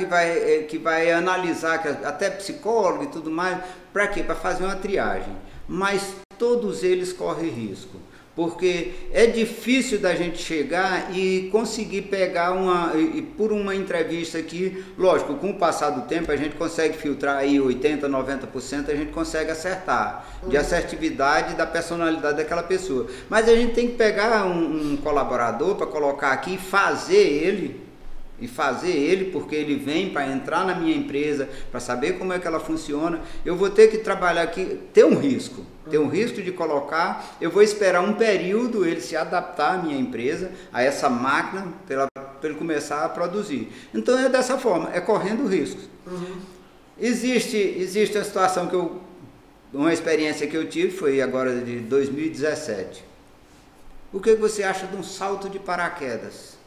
que vai analisar, até psicólogo e tudo mais, para quê? Para fazer uma triagem. Mas todos eles correm risco, porque é difícil da gente chegar e conseguir pegar por uma entrevista aqui, lógico, com o passar do tempo a gente consegue filtrar aí 80%, 90%, a gente consegue acertar, de assertividade da personalidade daquela pessoa. Mas a gente tem que pegar um colaborador para colocar aqui e fazer ele e fazer ele, porque ele vem para entrar na minha empresa, para saber como é que ela funciona, eu vou ter que trabalhar aqui, ter um risco de colocar, eu vou esperar um período ele se adaptar à minha empresa, a essa máquina, para ele começar a produzir. Então é dessa forma, é correndo riscos. Existe a situação uma experiência que eu tive, foi agora de 2017. O que você acha de um salto de paraquedas?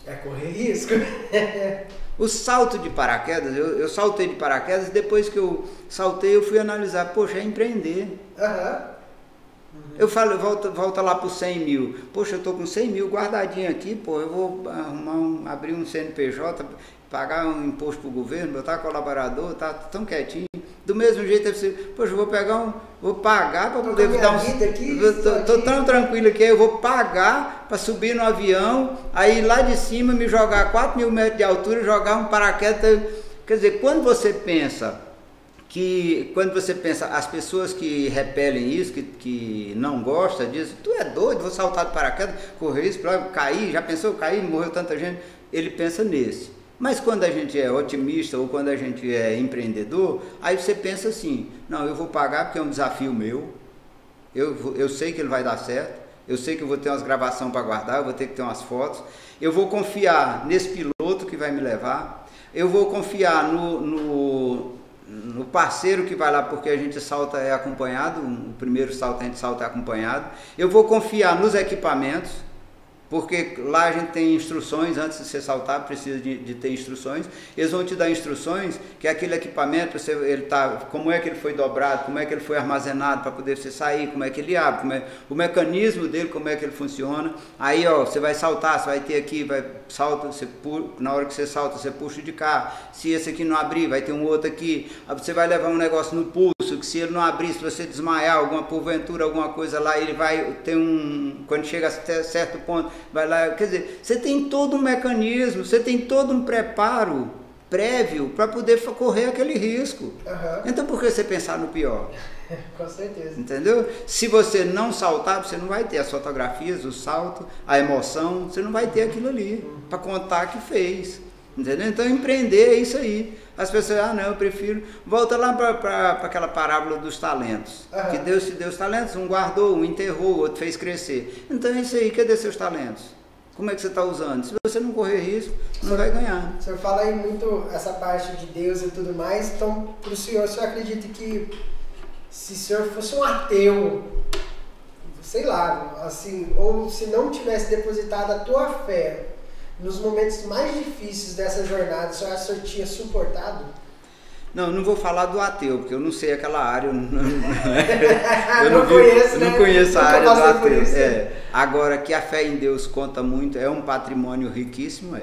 É correr risco. O salto de paraquedas, eu saltei de paraquedas, depois que eu saltei eu fui analisar, poxa, é empreender. Eu falo, volta lá para os 100 mil. Poxa, eu estou com 100 mil guardadinho aqui, pô, eu vou abrir um CNPJ, pagar um imposto para o governo, botar colaborador, tá tão quietinho. Do mesmo jeito, poxa, eu vou pagar para poder dar Estou tão tranquilo aqui, eu vou pagar para subir no avião, aí lá de cima me jogar 4.000 metros de altura, jogar um paraquedas. Quer dizer, quando você pensa, as pessoas que repelem isso, que não gostam disso, tu é doido, vou saltar de paraquedas, correr isso, cair, já pensou cair, morreu tanta gente, ele pensa nesse. Mas quando a gente é otimista ou quando a gente é empreendedor, aí você pensa assim, não, eu vou pagar porque é um desafio meu, eu sei que ele vai dar certo, eu sei que eu vou ter umas gravações para guardar, eu vou ter que ter umas fotos, eu vou confiar nesse piloto que vai me levar, eu vou confiar no parceiro que vai lá, porque a gente salta é acompanhado, o primeiro salto a gente salta é acompanhado, eu vou confiar nos equipamentos, porque lá a gente tem instruções, antes de você saltar precisa de ter instruções, eles vão te dar instruções, que é aquele equipamento, como é que ele foi dobrado, como é que ele foi armazenado para poder você sair, como é que ele abre, o mecanismo dele, como é que ele funciona, aí ó, você vai saltar, você vai ter aqui, na hora que você salta, você puxa de cá, se esse aqui não abrir, vai ter um outro aqui, você vai levar um negócio no pulso, que se ele não abrir, se você desmaiar, porventura, alguma coisa lá, ele vai ter quando chega até certo ponto, vai lá, quer dizer, você tem todo um mecanismo, você tem todo um preparo prévio para poder correr aquele risco. Então por que você pensar no pior? Com certeza. Entendeu? Se você não saltar, você não vai ter as fotografias, o salto, a emoção, você não vai ter aquilo ali para contar que fez. Entendeu? Então empreender é isso aí. As pessoas, não, eu prefiro. Volta lá para aquela parábola dos talentos. Que Deus te deu os talentos, um guardou, um enterrou, o outro fez crescer. Então é isso aí, cadê seus talentos? Como é que você está usando? Se você não correr risco, não vai ganhar. O senhor fala aí muito essa parte de Deus e tudo mais, então para o senhor acredita que se o senhor fosse um ateu, sei lá, assim, ou se não tivesse depositado a tua fé nos momentos mais difíceis dessa jornada, o senhor tinha suportado? Não vou falar do ateu, porque eu não sei aquela área. Eu não conheço a área do ateu. Agora, que a fé em Deus conta muito, é um patrimônio riquíssimo,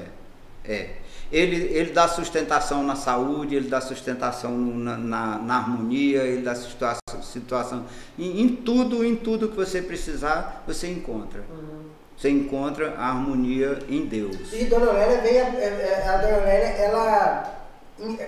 Ele dá sustentação na saúde, ele dá sustentação na harmonia, ele dá situação em tudo que você precisar, você encontra. Você encontra a harmonia em Deus. E Dona Aurélia ela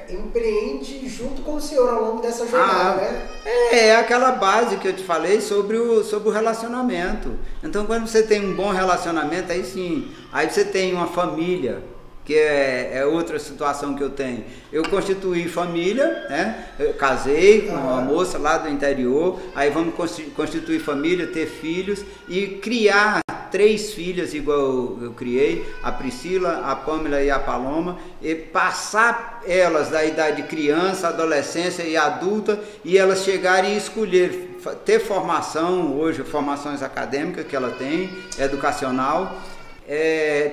empreende junto com o senhor ao longo dessa jornada, né? É aquela base que eu te falei sobre o relacionamento. Então, quando você tem um bom relacionamento, aí sim, aí você tem uma família, que é outra situação que eu tenho. Eu constituí família, né? Eu casei com uma moça lá do interior, aí vamos constituir família, ter filhos e criar 3 filhas igual eu criei, a Priscila, a Pâmela e a Paloma, e passar elas da idade de criança, adolescência e adulta, e elas chegarem e escolher, ter formação, hoje formações acadêmicas que ela tem, educacional,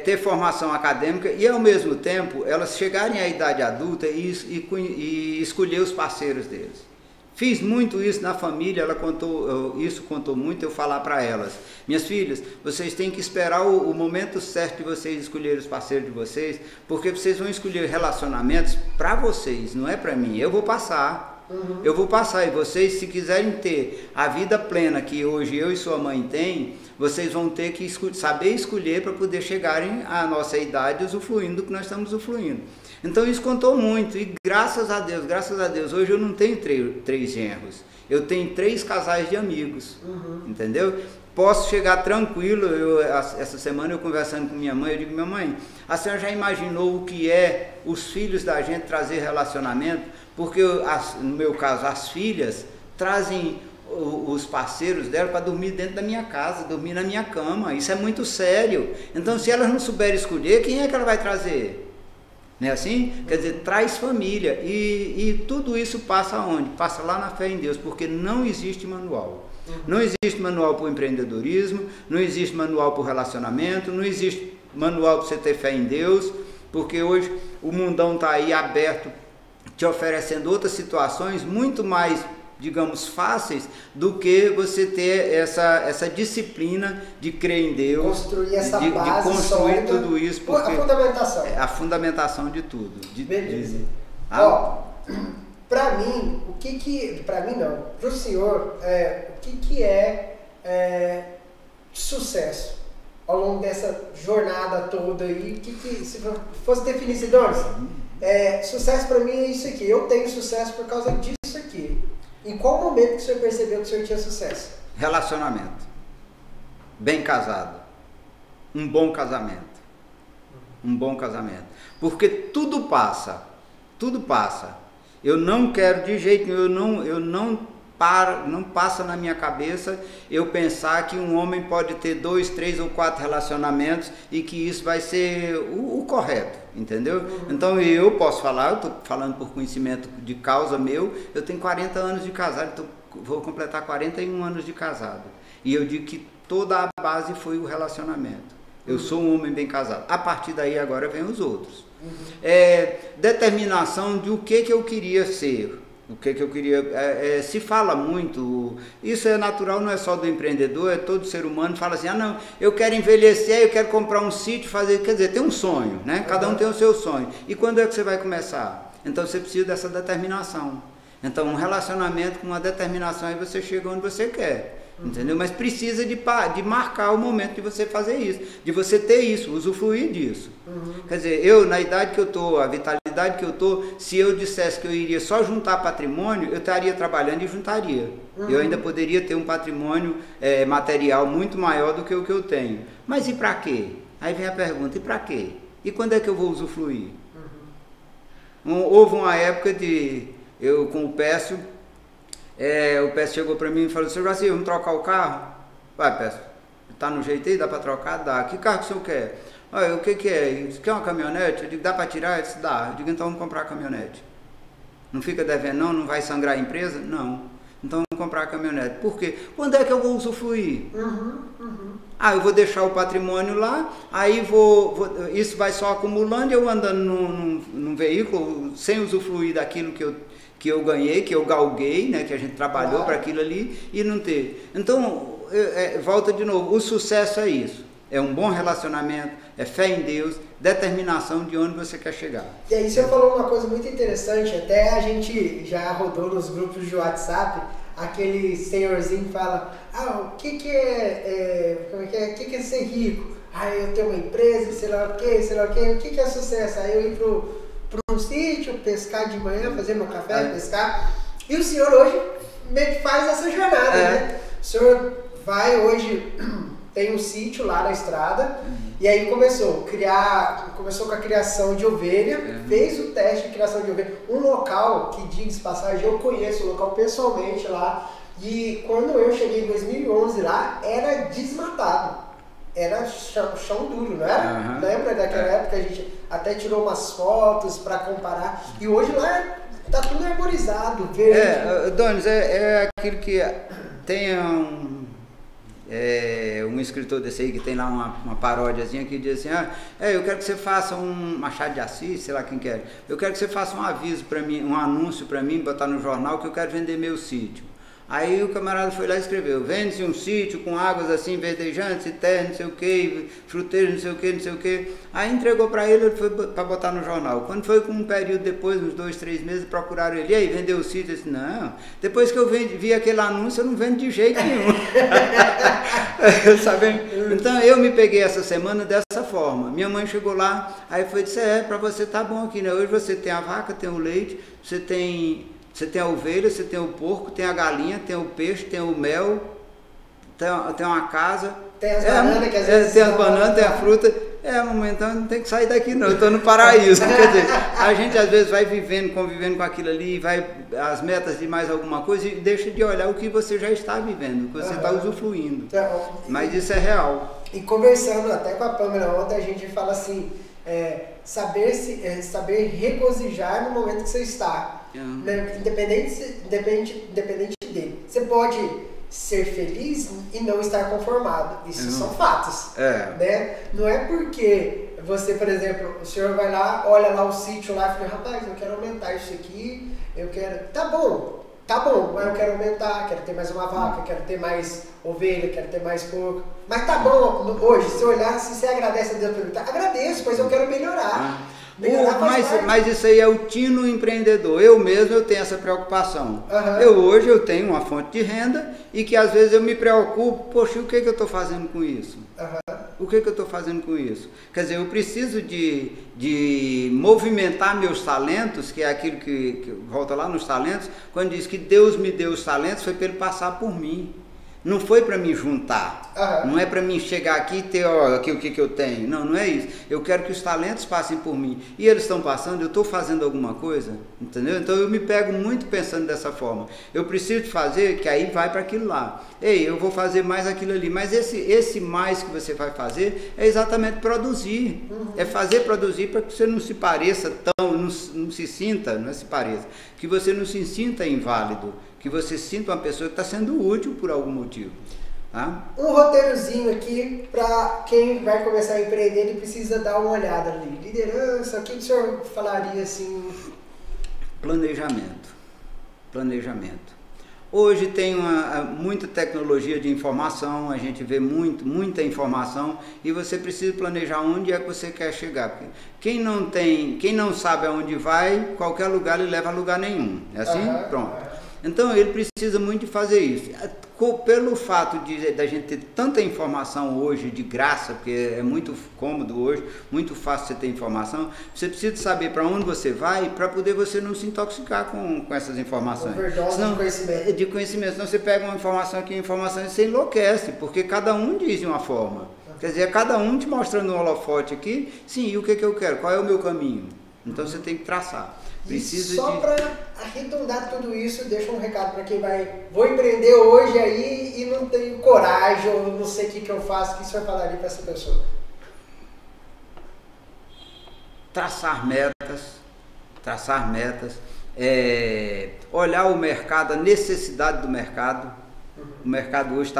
ter formação acadêmica e ao mesmo tempo elas chegarem à idade adulta e escolher os parceiros deles. Fiz muito isso na família, isso contou muito eu falar para elas. Minhas filhas, vocês têm que esperar o momento certo de vocês escolherem os parceiros de vocês, porque vocês vão escolher relacionamentos para vocês, não é para mim. Eu vou passar. Eu vou passar e vocês, se quiserem ter a vida plena que hoje eu e sua mãe tem, vocês vão ter que saber escolher para poder chegarem à nossa idade usufruindo do que nós estamos usufruindo. Então isso contou muito e graças a Deus, hoje eu não tenho 3 genros, eu tenho 3 casais de amigos, entendeu? posso chegar tranquilo. Essa semana eu conversando com minha mãe, eu digo, minha mãe, a senhora já imaginou o que é os filhos da gente trazer relacionamento? Porque no meu caso as filhas trazem os parceiros dela para dormir dentro da minha casa, dormir na minha cama. Isso é muito sério. Então, se elas não souberem escolher, quem é que ela vai trazer? Não é assim? Quer dizer, traz família. E tudo isso passa aonde? Passa lá na fé em Deus, porque não existe manual. Não existe manual para o empreendedorismo, não existe manual para o relacionamento, não existe manual para você ter fé em Deus, porque hoje o mundão está aí aberto, te oferecendo outras situações muito mais, digamos, fáceis do que você ter essa disciplina de crer em Deus, construir essa base, de construir sólida, tudo isso, porque a fundamentação. É a fundamentação de tudo. Beleza. Ó, para mim, para mim não, para o senhor, o que é sucesso ao longo dessa jornada toda aí? Se fosse definir, Sidônis, sucesso para mim é isso aqui. Eu tenho sucesso por causa disso aqui. Em qual momento que o senhor percebeu que o senhor tinha sucesso? Relacionamento. Bem casado. Um bom casamento. Um bom casamento. Porque tudo passa. Tudo passa. Eu não quero de jeito nenhum, eu não passa na minha cabeça eu pensar que um homem pode ter 2, 3 ou 4 relacionamentos e que isso vai ser o correto, entendeu? Então eu posso falar, eu estou falando por conhecimento de causa meu, eu tenho 40 anos de casado, vou completar 41 anos de casado. E eu digo que toda a base foi o relacionamento. Eu sou um homem bem casado. A partir daí agora vem os outros. Determinação de o que eu queria ser. O que eu queria, se fala muito, isso é natural, não é só do empreendedor, é todo ser humano, fala assim, não, eu quero envelhecer, eu quero comprar um sítio, fazer, quer dizer, tem um sonho, né? Cada um tem o seu sonho. E quando é que você vai começar? Então você precisa dessa determinação. Então um relacionamento com uma determinação, aí você chega onde você quer. Entendeu? Mas precisa de marcar o momento de você fazer isso, de você ter isso, usufruir disso. Quer dizer, eu na idade que eu estou, a vitalidade que eu estou, se eu dissesse que eu iria só juntar patrimônio, eu estaria trabalhando e juntaria. Eu ainda poderia ter um patrimônio material muito maior do que o que eu tenho. Mas e para quê? Aí vem a pergunta, e para quê? E quando é que eu vou usufruir? Houve uma época eu com o Pécio, o Pécio chegou para mim e falou, seu Jaci, vamos trocar o carro? Vai, Pécio, tá no jeito aí, dá para trocar? Dá. Que carro que o senhor quer? Olha, o que é? Você quer uma caminhonete? Eu digo, dá para tirar? Ele disse, dá. Eu digo, então vamos comprar a caminhonete. Não fica devendo não? Não vai sangrar a empresa? Não. Então vamos comprar a caminhonete. Por quê? Quando é que eu vou usufruir? Eu vou deixar o patrimônio lá, aí isso vai só acumulando, eu andando num veículo sem usufruir daquilo que eu ganhei, que eu galguei, né, que a gente trabalhou para aquilo ali, e não ter. Então, volta de novo, o sucesso é isso. É um bom relacionamento, é fé em Deus, determinação de onde você quer chegar. E aí você falou uma coisa muito interessante, até a gente já rodou nos grupos de WhatsApp, aquele senhorzinho que fala, o que é ser rico? Eu tenho uma empresa, sei lá o que é sucesso? Aí eu ir para um sítio, pescar de manhã, fazer meu café, pescar. E o senhor hoje meio que faz essa jornada, né? O senhor vai hoje, tem um sítio lá na estrada, e aí começou com a criação de ovelha, fez o teste de criação de ovelha. Um local que, diga-se passagem, eu conheço o local pessoalmente lá, e quando eu cheguei em 2011 lá, era desmatado. Era chão duro, não era? Lembra daquela época a gente até tirou umas fotos para comparar. E hoje lá tá tudo arborizado, verde. Donis, é aquilo que tem um escritor desse aí que tem lá uma paródiazinha que diz assim, eu quero que você faça um Machado de Assis, sei lá quem quer. Eu quero que você faça um aviso para mim, um anúncio para mim, botar no jornal que eu quero vender meu sítio. Aí o camarada foi lá e escreveu, vende-se um sítio com águas assim verdejantes e terra, não sei o que, fruteiros, não sei o que, não sei o que. Aí entregou para ele foi para botar no jornal. Quando foi com um período depois, uns 2, 3 meses, procuraram ele, e aí, vendeu o sítio? Ele disse, não, depois que eu vi aquele anúncio, eu não vendo de jeito nenhum. Sabe? Então eu me peguei essa semana dessa forma. Minha mãe chegou lá, aí foi disse, para você tá bom aqui, né? Hoje você tem a vaca, tem o leite, você tem a ovelha, você tem o porco, tem a galinha, tem o peixe, tem o mel, tem uma casa. Tem as bananas que às vezes... Tem as bananas, tem a fruta. Mamãe, então não tem que sair daqui não, eu estou no paraíso. Quer dizer, a gente às vezes vai vivendo, convivendo com aquilo ali, vai as metas de mais alguma coisa e deixa de olhar o que você já está vivendo, o que você está usufruindo. Mas isso é real. E conversando até com a Pâmela ontem, a gente fala assim, saber regozijar no momento que você está. Né? Independente dele. Você pode ser feliz e não estar conformado. Isso são fatos. Né? Não é porque você, por exemplo, o senhor vai lá, olha lá o sítio lá e fala, rapaz, eu quero aumentar isso aqui, eu quero... Tá bom, mas eu quero aumentar, quero ter mais uma vaca, quero ter mais ovelha, quero ter mais porco. Mas tá bom, hoje, se olhar, se você agradece a Deus por perguntar, agradeço, pois eu quero melhorar. Mas isso aí é o tino empreendedor. Eu mesmo tenho essa preocupação. Hoje eu tenho uma fonte de renda e que às vezes eu me preocupo, poxa, o que eu estou fazendo com isso? O que eu estou fazendo com isso? Quer dizer, eu preciso de movimentar meus talentos, que é aquilo que volta lá nos talentos, quando diz que Deus me deu os talentos, foi para ele passar por mim. Não foi para me juntar, não é para mim chegar aqui e ter aqui o que eu tenho, não é isso. Eu quero que os talentos passem por mim e eles estão passando, eu estou fazendo alguma coisa, entendeu? Então eu me pego muito pensando dessa forma. Eu preciso fazer, que aí vai para aquilo lá. Eu vou fazer mais aquilo ali, mas esse mais que você vai fazer é exatamente produzir, é fazer produzir para que você não se pareça tão, não se sinta, não é se pareça, que você não se sinta inválido, que você sinta uma pessoa que está sendo útil por algum motivo. Tá? Um roteirozinho aqui para quem vai começar a empreender e precisa dar uma olhada ali. Liderança, o que o senhor falaria assim? Planejamento. Hoje tem muita tecnologia de informação, a gente vê muita informação e você precisa planejar onde é que você quer chegar. Porque quem não sabe aonde vai, qualquer lugar ele leva a lugar nenhum. É assim? Pronto. Então ele precisa muito de fazer isso. Pelo fato da gente ter tanta informação hoje de graça, porque é muito cômodo hoje, muito fácil você ter informação, você precisa saber para onde você vai para poder você não se intoxicar com essas informações. De conhecimento. Senão você pega uma informação aqui, informação e você enlouquece, porque cada um diz de uma forma. Quer dizer, é cada um te mostrando um holofote aqui, sim, e o que eu quero? Qual é o meu caminho? Então você tem que traçar. Só para arredondar tudo isso, deixa um recado para quem vou empreender hoje aí e não tenho coragem, ou não sei o que eu faço, o que o senhor falaria para essa pessoa? Traçar metas, olhar o mercado, a necessidade do mercado. O mercado hoje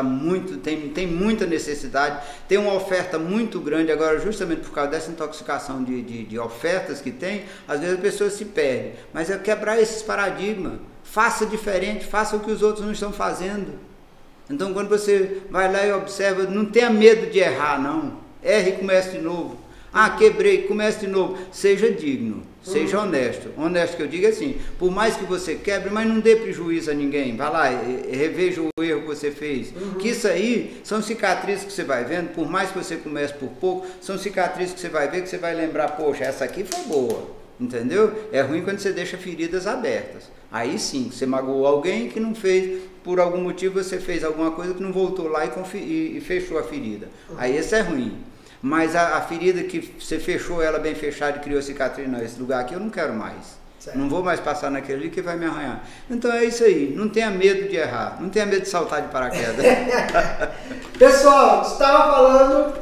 tem muita necessidade, tem uma oferta muito grande agora, justamente por causa dessa intoxicação de ofertas que tem, às vezes a pessoa se perde, mas é quebrar esses paradigmas, faça diferente, faça o que os outros não estão fazendo. Então quando você vai lá e observa, não tenha medo de errar não, erre e comece de novo. Quebrei, comece de novo, seja digno. Seja honesto. Honesto que eu digo assim, por mais que você quebre, mas não dê prejuízo a ninguém. Vai lá, reveja o erro que você fez. Que isso aí são cicatrizes que você vai vendo, por mais que você comece por pouco, são cicatrizes que você vai ver, que você vai lembrar, poxa, essa aqui foi boa. Entendeu? É ruim quando você deixa feridas abertas. Aí sim, você magoou alguém que não fez, por algum motivo você fez alguma coisa que não voltou lá e fechou a ferida. Aí isso é ruim. Mas a ferida que você fechou ela bem fechada e criou cicatriz, não, esse lugar aqui eu não quero mais. Certo. Não vou mais passar naquele ali que vai me arranhar. Então é isso aí, não tenha medo de errar, não tenha medo de saltar de paraquedas. Pessoal, estava falando,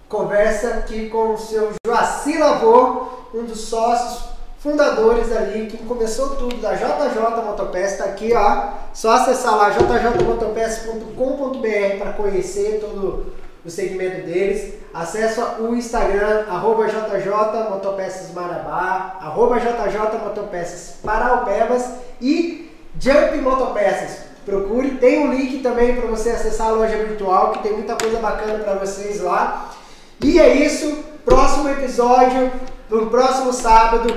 conversa aqui com o seu Joacir Lavor, um dos sócios fundadores ali, que começou tudo da JJ Motopeças, está aqui, ó, só acessar lá jjmotopeças.com.br para conhecer todo o segmento deles. Acesse o Instagram, @JJMotopeçasMarabá, @JJMotopeçasParaupebas e Jump Motopeças. Procure, tem um link também para você acessar a loja virtual, que tem muita coisa bacana para vocês lá. E é isso, próximo episódio, no próximo sábado.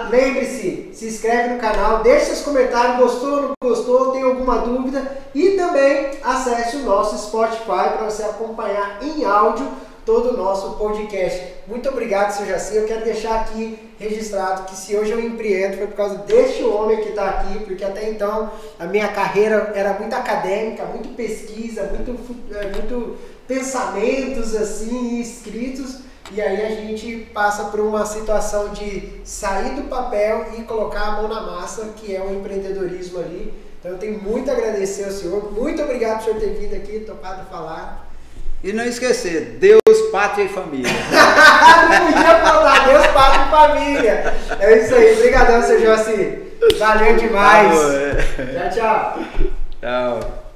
Lembre-se, se inscreve no canal, deixe seus comentários, gostou ou não gostou, tem alguma dúvida, e também acesse o nosso Spotify para você acompanhar em áudio todo o nosso podcast. Muito obrigado, seu Jaci. Eu quero deixar aqui registrado que se hoje eu empreendo foi por causa deste homem que está aqui, porque até então a minha carreira era muito acadêmica, muito pesquisa, muito pensamentos assim escritos, e aí a gente passa por uma situação de sair do papel e colocar a mão na massa, que é o empreendedorismo ali. Então eu tenho muito a agradecer ao senhor, muito obrigado por senhor ter vindo aqui, topado falar. E não esquecer, Deus, pátria e família. Não podia faltar, Deus, pátria e família. É isso aí, obrigadão, seu Jaci. Valeu demais. Tchau. Tchau, tchau. Tchau.